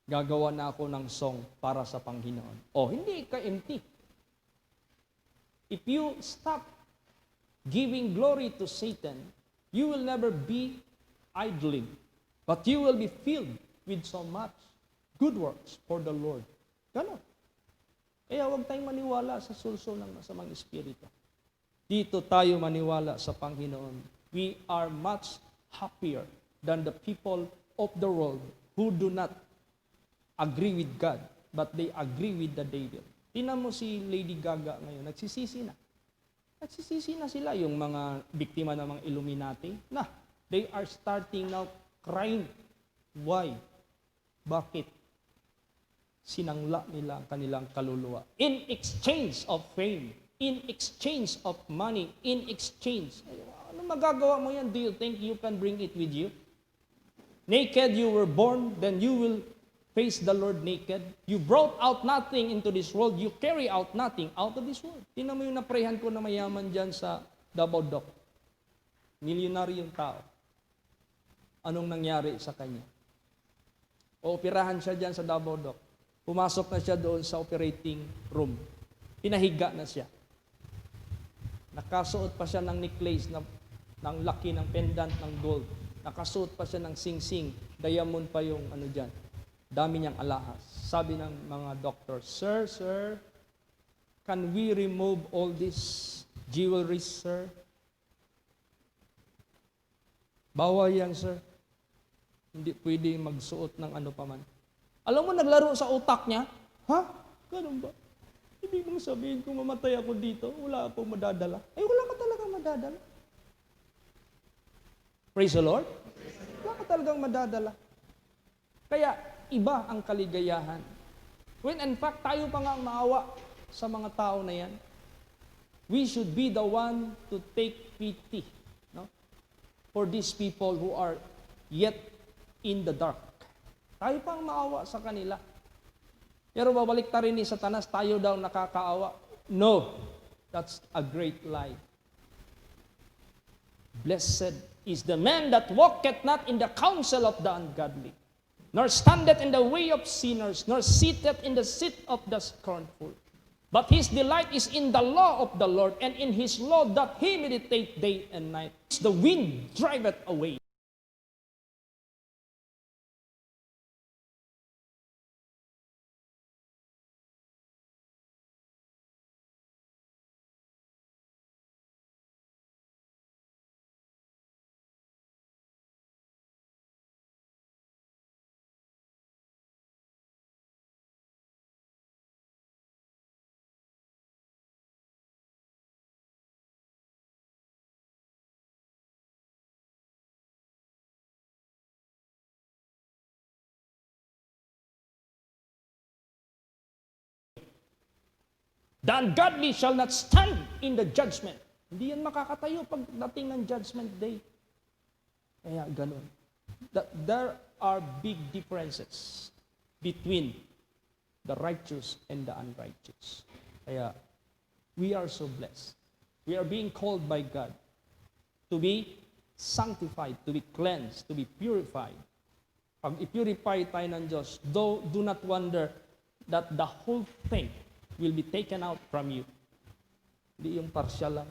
Gagawa na ako ng song para sa Panginoon. Hindi ka empty. If you stop giving glory to Satan, you will never be idling, but you will be filled with so much good works for the Lord. Ganon. Kaya huwag tayong maniwala sa sulso ng masamang espiritu. Dito tayo maniwala sa Panginoon. We are much happier than the people of the world who do not agree with God, but they agree with the devil. Tingnan mo si Lady Gaga ngayon, nagsisisi na. Nagsisisi na sila, yung mga biktima ng mga Illuminati. They are starting now crying. Why? Bakit? Sinangla nila ang kanilang kaluluwa. In exchange of fame, in exchange of money, in exchange. Ano magagawa mo yan? Do you think you can bring it with you? Naked you were born, then you will face the Lord naked. You brought out nothing into this world, you carry out nothing out of this world. Tingnan mo yung naprehan ko na mayaman dyan sa Davao Doc. Milyonaryo yung tao. Anong nangyari sa kanya? Operahan siya dyan sa Davao Doc. Pumasok na siya doon sa operating room. Pinahiga na siya. Nakasuot pa siya ng necklace ng laki ng pendant ng gold. Nakasuot pa siya ng sing-sing. Diamond pa yung dyan. Dami niyang alahas. Sabi ng mga doctor, Sir, can we remove all this jewelry, sir? Bawal yan, sir. Hindi pwede magsuot ng ano pa man. Alam mo, naglaro sa utak niya. Ganun ba? Ibig mong sabihin, kung mamatay ako dito, wala akong madadala. Ay, wala ka talagang madadala. Praise the Lord. Wala ka talagang madadala. Kaya, iba ang kaligayahan. When in fact, tayo pa nga ang maawa sa mga tao na yan. We should be the one to take pity, no? For these people who are yet in the dark. Tayo pa ang maawa sa kanila. Pero babalik ta rin ni Satanas, tayo daw nakakaawa. No, that's a great lie. Blessed is the man that walketh not in the counsel of the ungodly, nor standeth in the way of sinners, nor sitteth in the seat of the scornful. But his delight is in the law of the Lord, and in his law doth he meditate day and night. The wind driveth away. The ungodly shall not stand in the judgment. Hindi yan makakatayo pagdating ng judgment day. Kaya ganun. There are big differences between the righteous and the unrighteous. Kaya we are so blessed. We are being called by God to be sanctified, to be cleansed, to be purified. Pag i-purify tayo ng Diyos, do not wonder that the whole thing will be taken out from you. Hindi yung partial lang.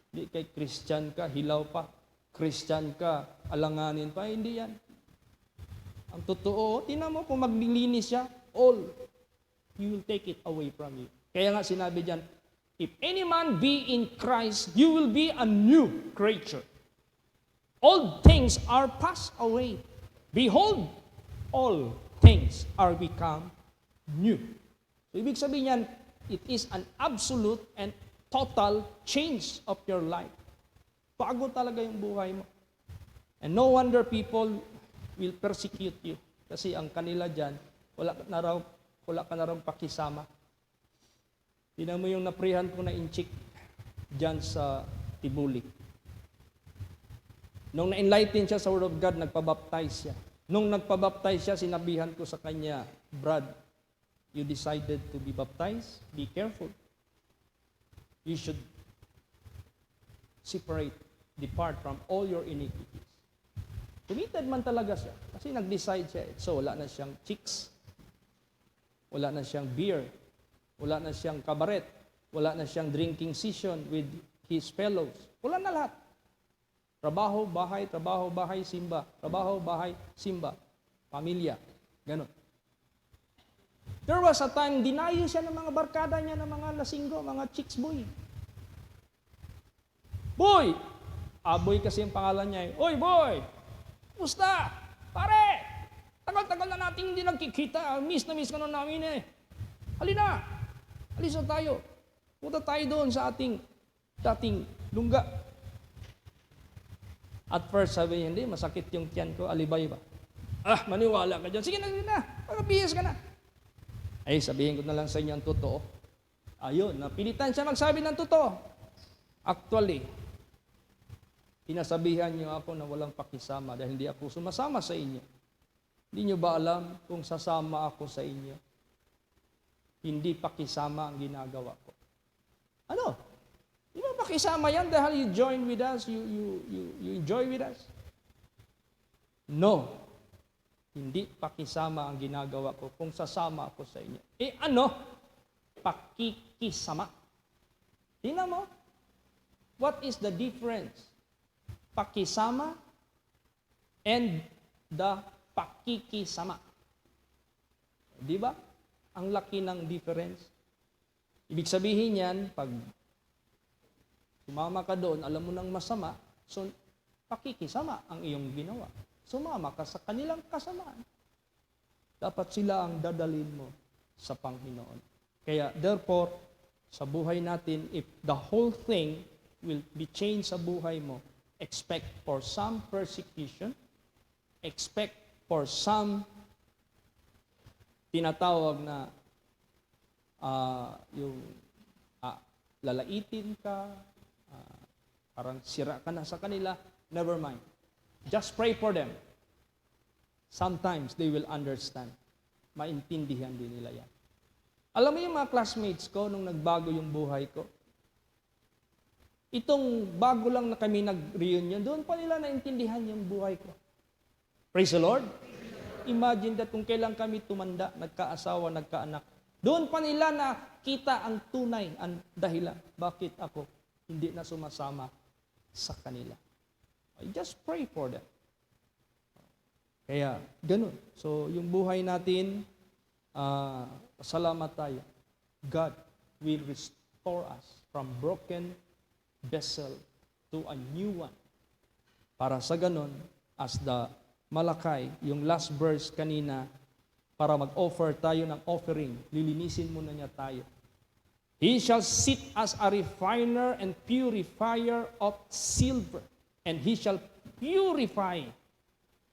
Hindi kay Christian ka, hilaw pa. Christian ka, alanganin pa. Hindi yan. Ang totoo, tingnan mo kung maglilinis siya, all, He will take it away from you. Kaya nga sinabi diyan, if any man be in Christ, you will be a new creature. Old things are passed away. Behold, all things are become new. So, ibig sabihin yan, it is an absolute and total change of your life. Bago talaga yung buhay mo. And no wonder people will persecute you. Kasi ang kanila dyan, wala ka na raw pakisama. Tingnan mo yung naprihan ko na inchik dyan sa Tibuli. Nung na-enlighten siya sa Word of God, nagpabaptize siya. Nung nagpabaptize siya, sinabihan ko sa kanya, Brad, you decided to be baptized, be careful. You should separate, depart from all your iniquities. Committed man talaga siya. Kasi nag-decide siya. So, wala na siyang chicks. Wala na siyang beer. Wala na siyang kabaret. Wala na siyang drinking session with his fellows. Wala na lahat. Trabaho, bahay, simba. Trabaho, bahay, simba. Pamilya. Ganon. There was a time, dinayo siya ng mga barkada niya, ng mga lasinggo, mga chicks boy. Boy! Boy kasi yung pangalan niya. Oy, boy! Kumusta? Pare! Tagal-tagal na natin hindi nagkikita. Miss na miss ka na namin eh. Halina! Alis na tayo. Punta tayo doon sa ating dating lungga. At first, sabi niya, hindi, masakit yung tiyan ko. Alibay ba? Maniwala ka dyan. Sige na. Pagkabihis ka na. Ay, sabihin ko na lang sa inyo ang totoo. Ayun, napilitan siya magsabi ng totoo. Actually, pinasabihan niyo ako na walang pakisama dahil hindi ako sumasama sa inyo. Hindi niyo ba alam kung sasama ako sa inyo? Hindi pakisama ang ginagawa ko. Ano? Di ba pakisama yan dahil you join with us, you enjoy with us? No. Hindi pakisama ang ginagawa ko kung sasama ako sa inyo. Ano? Pakikisama. Tingnan mo. What is the difference? Pakisama and the pakikisama. Di ba? Ang laki ng difference. Ibig sabihin yan, pag sumama ka doon, alam mo nang masama, so pakikisama ang iyong ginawa. Sumama ka sa kanilang kasamaan. Dapat sila ang dadalhin mo sa Panginoon. Kaya therefore, sa buhay natin, if the whole thing will be changed sa buhay mo, expect for some persecution, expect for some tinatawag na yung lalaitin ka, parang sira ka na sa kanila, never mind. Just pray for them. Sometimes they will understand. Maintindihan din nila yan. Alam mo yung mga classmates ko nung nagbago yung buhay ko? Itong bago lang na kami nag-reunion, doon pa nila naintindihan yung buhay ko. Praise the Lord. Imagine that kung kailan kami tumanda, nagkaasawa, nagkaanak, doon pa nila nakita ang tunay, ang dahilan. Bakit ako hindi na sumasama sa kanila? I just pray for them. Kaya, ganun. So, yung buhay natin, salamat tayo. God will restore us from broken vessel to a new one. Para sa ganun, as the Malakay, yung last verse kanina, para mag-offer tayo ng offering, lilinisin muna niya tayo. He shall sit as a refiner and purifier of silver, and he shall purify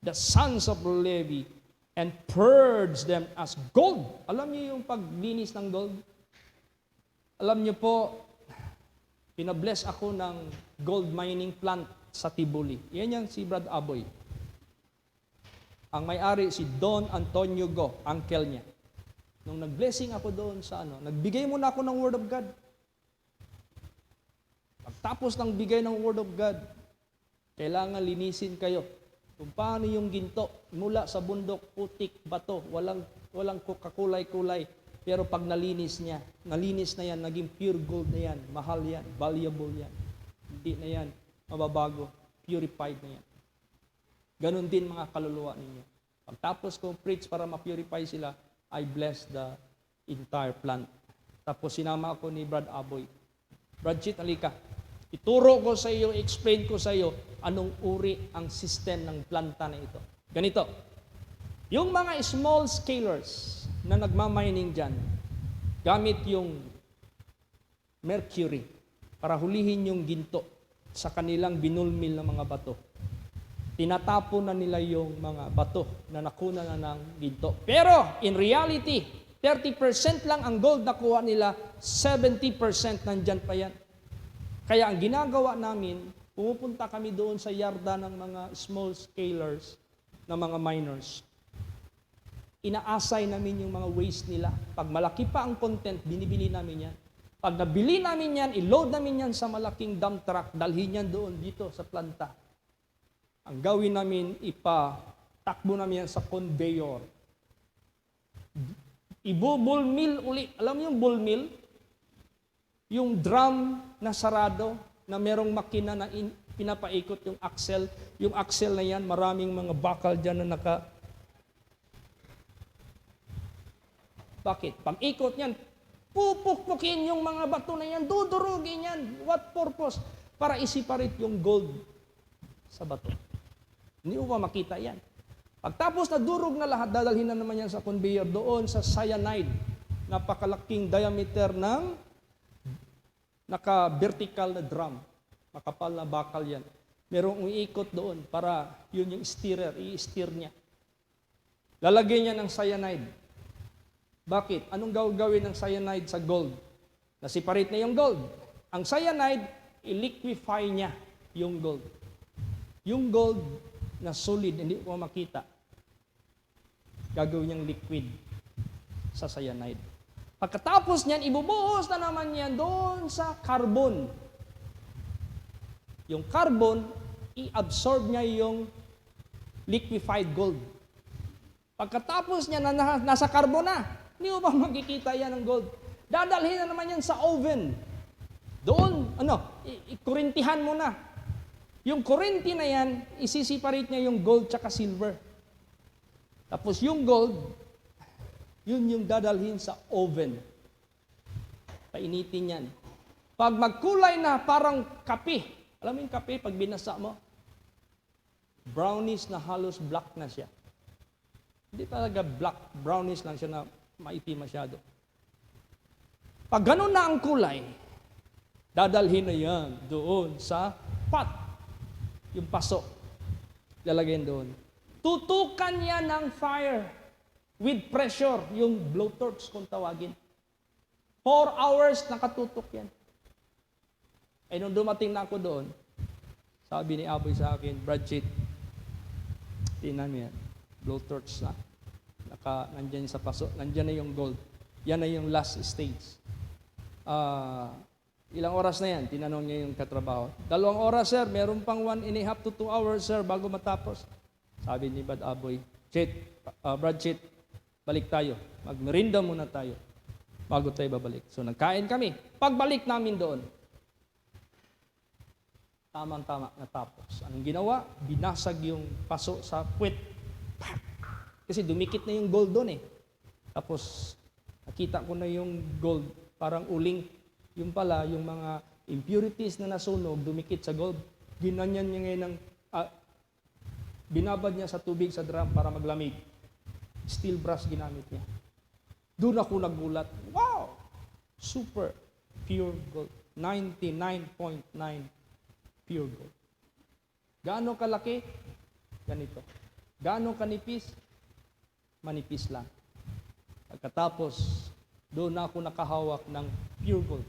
the sons of Levi and purge them as gold. Alam niyo yung paglinis ng gold? Alam niyo po, pinabless ako ng gold mining plant sa Tibuli. Yan yan si Brad Aboy. Ang may-ari si Don Antonio Go, uncle niya. Nung nag-blessing ako doon sa nagbigay muna ako ng Word of God. Pagtapos ng bigay ng Word of God, kailangan linisin kayo. Kung paano yung ginto, mula sa bundok, putik, bato, walang kakulay-kulay. Pero pag nalinis na yan, naging pure gold na yan, mahal yan, valuable yan. Hindi na yan mababago, purified na yan. Ganon din mga kaluluwa ninyo. Pagtapos ko preach para ma-purify sila, I bless the entire plant. Tapos sinama ako ni Brad Aboy. Brad Chit, alika. Ituro ko sa iyo, explain ko sa iyo anong uri ang system ng planta na ito. Ganito. Yung mga small scalers na nagmamining dyan, gamit yung mercury para hulihin yung ginto sa kanilang binulmil na mga bato. Tinatapon na nila yung mga bato na nakuna na ng ginto. Pero, in reality, 30% lang ang gold na kuha nila, 70% nandyan pa yan. Kaya ang ginagawa namin, pumupunta kami doon sa yarda ng mga small scalers, ng mga miners. Inaasay namin yung mga waste nila. Pag malaki pa ang content, binibili namin yan. Pag nabili namin yan, i-load namin yan sa malaking dump truck, dalhin yan doon dito sa planta. Ang gawin namin, ipatakbo namin yan sa conveyor. Ibu-bull-mill uli. Alam mo yung bull-mill? Yung drum na sarado, na merong makina na pinapaikot yung axle. Yung axle na yan, maraming mga bakal dyan na Bakit? Pag ikot yan, pupukpukin yung mga bato na yan, dudurugin yan. What purpose? Para isiparate yung gold sa bato. Hindi mo pa makita yan. Pagtapos na durog na lahat, dadalhin na naman yan sa conveyor doon sa cyanide. Napakalaking diameter ng naka-vertical na drum. Makapal na bakal yan. Merong umiikot doon para yun yung steerer, i-steer niya. Lalagyan niya ng cyanide. Bakit? Anong gagawin ng cyanide sa gold? Nasiparate na yung gold. Ang cyanide, i-liquefy niya yung gold. Yung gold na solid, hindi ko makita, gagawin niyang liquid sa cyanide. Pagkatapos niyan, ibubuhos na naman yan doon sa carbon. Yung carbon, i-absorb niya yung liquefied gold. Pagkatapos niya, nasa carbon na, hindi mo ba makikita yan ng gold? Dadalhin na naman yan sa oven. Doon, ikurintihan mo na. Yung kurinti na yan, isisiparate niya yung gold tsaka silver. Tapos yung gold, yun yung dadalhin sa oven. Painitin yan. Pag magkulay na parang kape, alam mo yung kape, pag binasa mo, brownish na halos black na siya. Hindi talaga black, brownish lang siya na maitim masyado. Pag ganun na ang kulay, dadalhin na yan doon sa pot. Yung paso. Lalagyan doon. Tutukan niya ng fire with pressure, yung blowtorch kung tawagin. 4 hours nakatutok yan. Ay nung dumating na ako doon, sabi ni Aboy sa akin, Brad Chit, tingnan mo yan, blowtorch na. Nandyan sa paso, nandyan na yung gold. Yan na yung last stage. Ilang oras na yan? Tinanong niya yung katrabaho. 2 oras, sir. Meron pang 1.5 to 2 hours, sir, bago matapos. Sabi ni Brad Aboy, Brad Chit, balik tayo. Magmerinda muna tayo bago tayo babalik. So nagkain kami. Pagbalik namin doon, tamang-tama natapos. Anong ginawa? Binasag yung paso sa puwet. Kasi dumikit na yung gold doon eh. Tapos nakita ko na yung gold, parang uling. Yung pala, yung mga impurities na nasunog, dumikit sa gold. Ginanyan niya ngayon ng, binabad niya sa tubig sa drum para maglamig. Steel brush ginamit niya. Doon ako nagulat. Wow! Super pure gold. 99.9 pure gold. Gaano kalaki? Ganito. Gaano kanipis? Manipis lang. Pagkatapos, doon ako nakahawak ng pure gold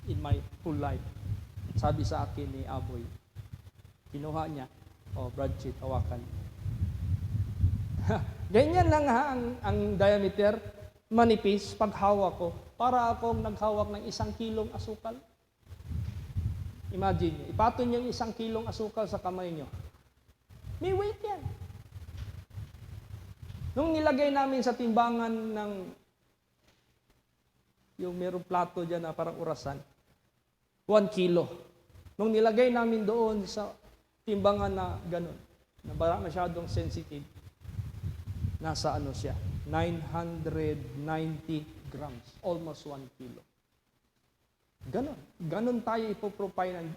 in my whole life. Sabi sa akin ni Aboy, kinuha niya, Brad Chit, hawakan. Ganyan lang ha, ang diameter, manipis, paghawak ko, para akong naghawak ng 1 kilong asukal. Imagine nyo, ipatong yung 1 kilong asukal sa kamay nyo. May weight yan. Nung nilagay namin sa timbangan ng yung merong plato dyan na parang orasan, 1 kilo. Nung nilagay namin doon sa timbangan na gano'n, na parang masyadong sensitive, nasa ano siya, 990 grams, almost 1 kilo. Ganon. Ganon tayo ipopurify ng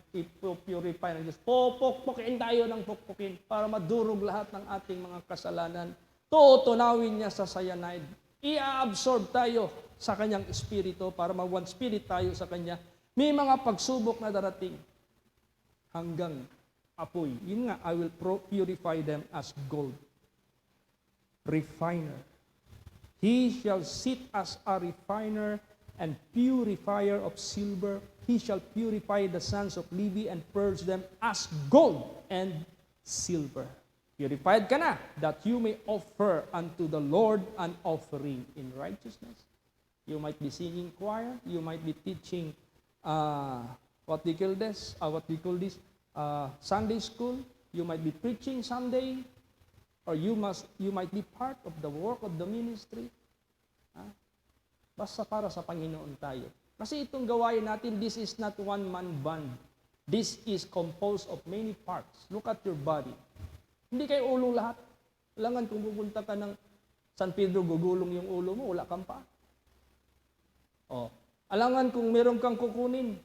Diyos. Pupukpukin tayo ng pukpukin para madurog lahat ng ating mga kasalanan. Tutunawin niya sa cyanide. I-absorb tayo sa kanyang espiritu para mag-one spirit tayo sa kanya. May mga pagsubok na darating hanggang apoy. Yun nga, I will purify them as gold. Refiner. He shall sit as a refiner and purifier of silver. He shall purify the sons of Levi and purge them as gold and silver. Purified ka na, that you may offer unto the Lord an offering in righteousness. You might be singing choir. You might be teaching, what do you call this? Sunday school. You might be preaching Sunday. Or you might be part of the work of the ministry. Basta para sa Panginoon tayo. Kasi itong gawain natin, this is not one-man band. This is composed of many parts. Look at your body. Hindi kayo ulo lahat. Alangan kung pupunta ka ng San Pedro, gugulong yung ulo mo, wala kang pa. Alangan kung meron kang kukunin,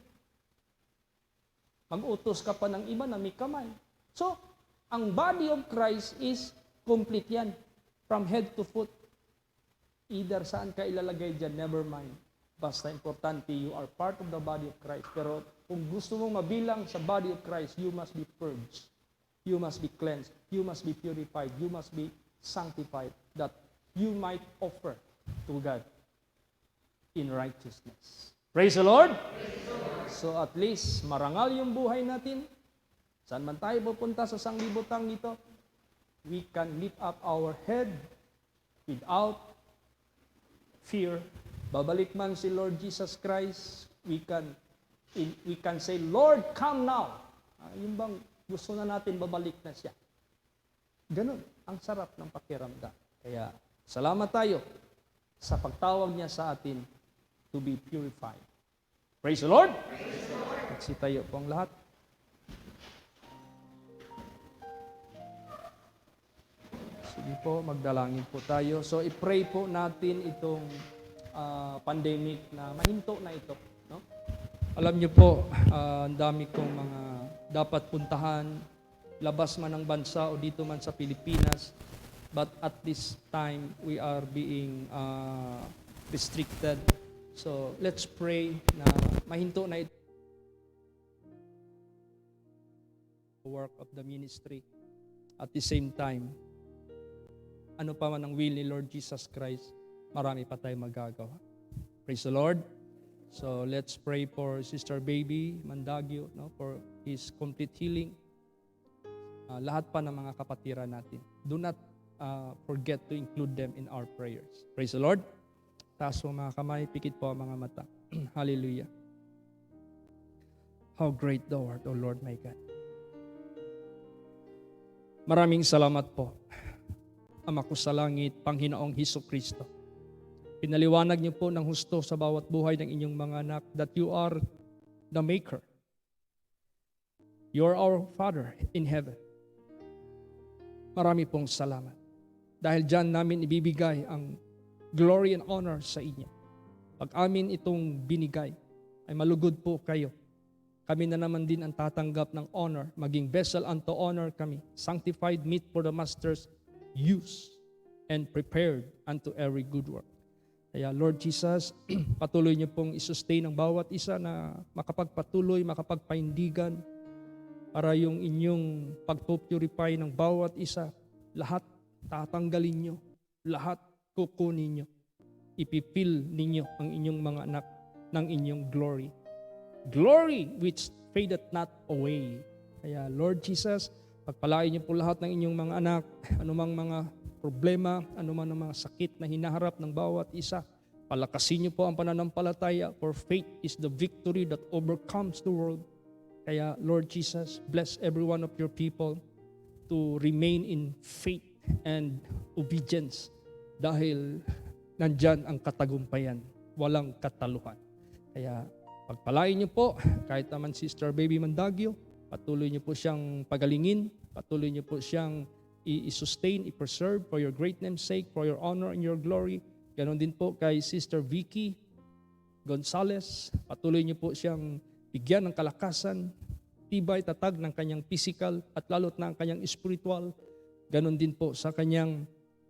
mag-utos ka pa ng iba na may kamay. So, ang body of Christ is complete yan. From head to foot. Either saan ka ilalagay dyan, never mind. Basta importante, you are part of the body of Christ. Pero kung gusto mong mabilang sa body of Christ, you must be purged. You must be cleansed. You must be purified. You must be sanctified. That you might offer to God in righteousness. Praise the Lord! Praise the Lord. So at least, marangal yung buhay natin. Saan man tayo pupunta sa sanglibutang nito, we can lift up our head without fear. Babalik man si Lord Jesus Christ, we can say, Lord, come now. Yung bang gusto na natin, babalik na siya. Ganun, ang sarap ng pakiramdam. Kaya, salamat tayo sa pagtawag niya sa atin to be purified. Praise the Lord! Praise the Lord! Magsitayo po ang lahat. Sige po, magdalangin po tayo. So, i-pray po natin itong pandemic na mahinto na ito. No? Alam niyo po, ang dami kong mga dapat puntahan, labas man ng bansa o dito man sa Pilipinas. But at this time, we are being restricted. So, let's pray na mahinto na ito work of the ministry. At the same time, ano pa man ang will ni Lord Jesus Christ, marami pa tayong magagawa. Praise the Lord. So let's pray for Sister Baby Mandagio, no, for his complete healing. Lahat pa ng mga kapatiran natin. Do not forget to include them in our prayers. Praise the Lord. Taas mo mga kamay, pikit po ang mga mata. Hallelujah. How great thou art, O Lord my God. Maraming salamat po, Ama ko sa langit, Panginoong Hesukristo. Pinaliwanag niyo po ng husto sa bawat buhay ng inyong mga anak that you are the Maker. You are our Father in heaven. Marami pong salamat. Dahil dyan namin ibibigay ang glory and honor sa inyo. Pag amin itong binigay, ay malugod po kayo. Kami na naman din ang tatanggap ng honor, maging vessel unto honor kami, sanctified meat for the Master's use, and prepared unto every good work. Kaya Lord Jesus, patuloy niyo pong isustain ang bawat isa na makapagpatuloy, makapagpaindigan, para yung inyong pagpupurify ng bawat isa, lahat tatanggalin niyo, lahat kukunin niyo, ipipil ninyo ang inyong mga anak ng inyong glory. Glory which fadeth not away. Kaya Lord Jesus, pagpalain niyo po lahat ng inyong mga anak, anumang mga problema, anuman ang mga sakit na hinaharap ng bawat isa. Palakasin niyo po ang pananampalataya, for faith is the victory that overcomes the world. Kaya Lord Jesus, bless every one of your people to remain in faith and obedience dahil nandyan ang katagumpayan, walang kataluhan. Kaya pagpalain niyo po, kahit naman Sister Baby Mandagio, patuloy niyo po siyang pagalingin, patuloy niyo po siyang i-sustain, i-preserve for your great name's sake, for your honor and your glory. Ganon din po kay Sister Vicky Gonzales, patuloy niyo po siyang bigyan ng kalakasan, tibay, tatag ng kanyang physical at lalo't na ang kanyang spiritual. Ganon din po sa kanyang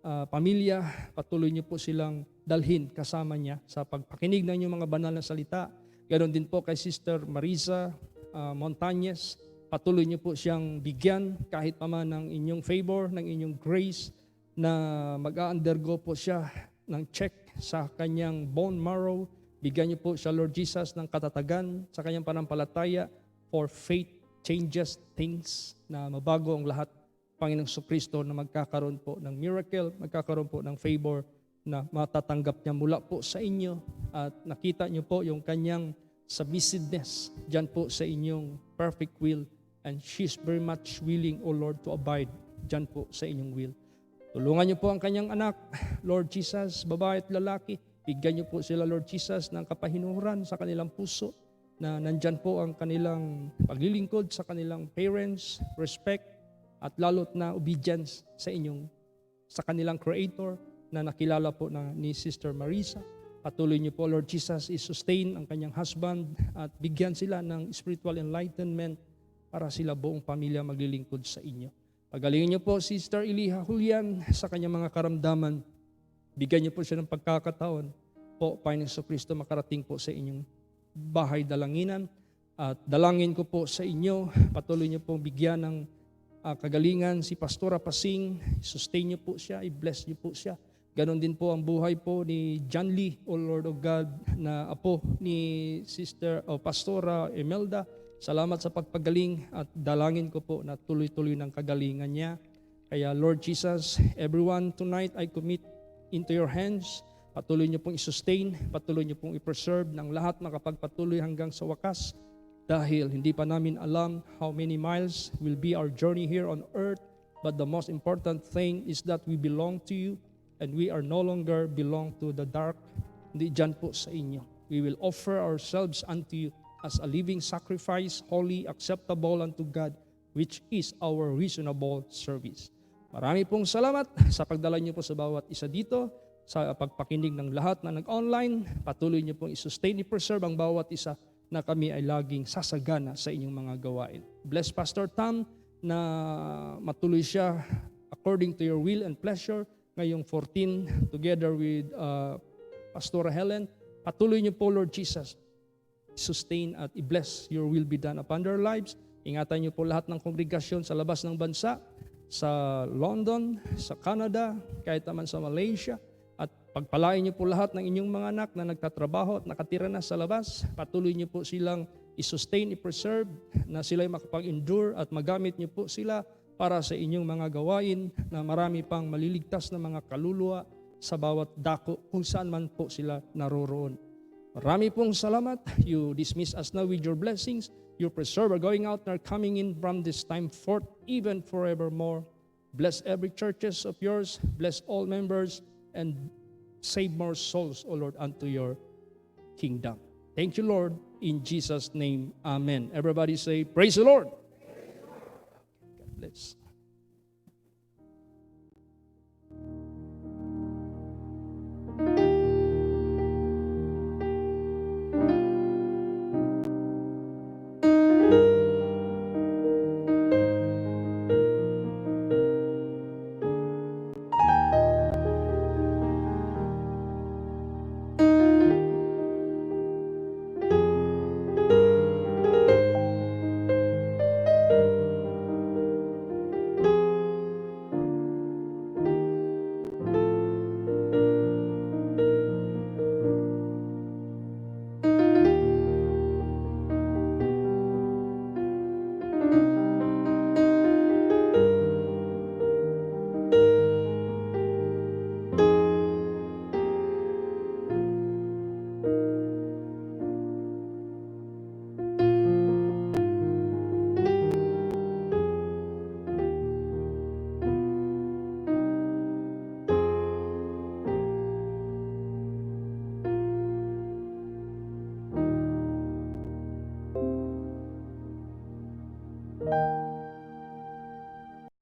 pamilya, patuloy niyo po silang dalhin kasama niya sa pagpakinig ng inyong mga banal na salita. Ganon din po kay Sister Marisa Montañez, patuloy niyo po siyang bigyan kahit pa man ng inyong favor, ng inyong grace na mag-undergo po siya ng check sa kanyang bone marrow. Bigyan niyo po siya, Lord Jesus, ng katatagan sa kanyang panampalataya, for faith changes things, na mabago ang lahat. Panginoong Kristo na magkakaroon po ng miracle, magkakaroon po ng favor na matatanggap niya mula po sa inyo, at nakita niyo po yung kanyang submissiveness dyan po sa inyong perfect will, and she's very much willing, O Lord, to abide dyan po sa inyong will. Tulungan niyo po ang kanyang anak, Lord Jesus, babae at lalaki. Bigyan niyo po sila, Lord Jesus, ng kapahinuran sa kanilang puso, na nandyan po ang kanilang paglilingkod sa kanilang parents, respect, at lalot na obedience sa kanilang Creator na nakilala po ni Sister Marisa. Patuloy niyo po, Lord Jesus, i-sustain ang kanyang husband at bigyan sila ng spiritual enlightenment para sila buong pamilya maglilingkod sa inyo. Pagalingin niyo po Sister Eliha Julian sa kanyang mga karamdaman. Bigyan niyo po siya ng pagkakataon po, Panginoong Kristo, makarating po sa inyong bahay dalanginan. At dalangin ko po sa inyo, patuloy niyo po bigyan ng kagalingan si Pastora Pasing, sustain niyo po siya, i-bless niyo po siya. Ganon din po ang buhay po ni John Lee, O Lord of God, na apo ni Sister o Pastora Imelda. Salamat sa pagpagaling at dalangin ko po na tuloy-tuloy ng kagalingan niya. Kaya Lord Jesus, everyone tonight I commit into your hands. Patuloy niyo pong i-sustain, patuloy niyo pong i-preserve ng lahat makapagpatuloy hanggang sa wakas. Dahil hindi pa namin alam how many miles will be our journey here on earth, but the most important thing is that we belong to you and we are no longer belong to the dark. Hindi dyan po sa inyo. We will offer ourselves unto you as a living sacrifice, holy, acceptable unto God, which is our reasonable service. Marami pong salamat sa pagdala niyo po sa bawat isa dito, sa pagpakinig ng lahat na nag-online. Patuloy niyo pong i-sustain, i-preserve ang bawat isa na kami ay laging sasagana sa inyong mga gawain. Bless Pastor Tom na matuloy siya according to your will and pleasure ngayong 14 together with Pastora Helen. Patuloy niyo po, Lord Jesus, sustain at i-bless your will be done upon their lives. Ingatan niyo po lahat ng kongregasyon sa labas ng bansa, sa London, sa Canada, kahit naman sa Malaysia. At pagpalain niyo po lahat ng inyong mga anak na nagtatrabaho at nakatira na sa labas. Patuloy niyo po silang i-sustain, i-preserve, na sila'y makapag-endure at magamit niyo po sila para sa inyong mga gawain na marami pang maliligtas na mga kaluluwa sa bawat dako kung saan man po sila naroroon. Marami pong salamat. You dismiss us now with your blessings. You preserve our going out and our coming in from this time forth, even forevermore. Bless every churches of yours. Bless all members and save more souls, O Lord, unto your kingdom. Thank you, Lord. In Jesus' name, amen. Everybody say, praise the Lord. God bless.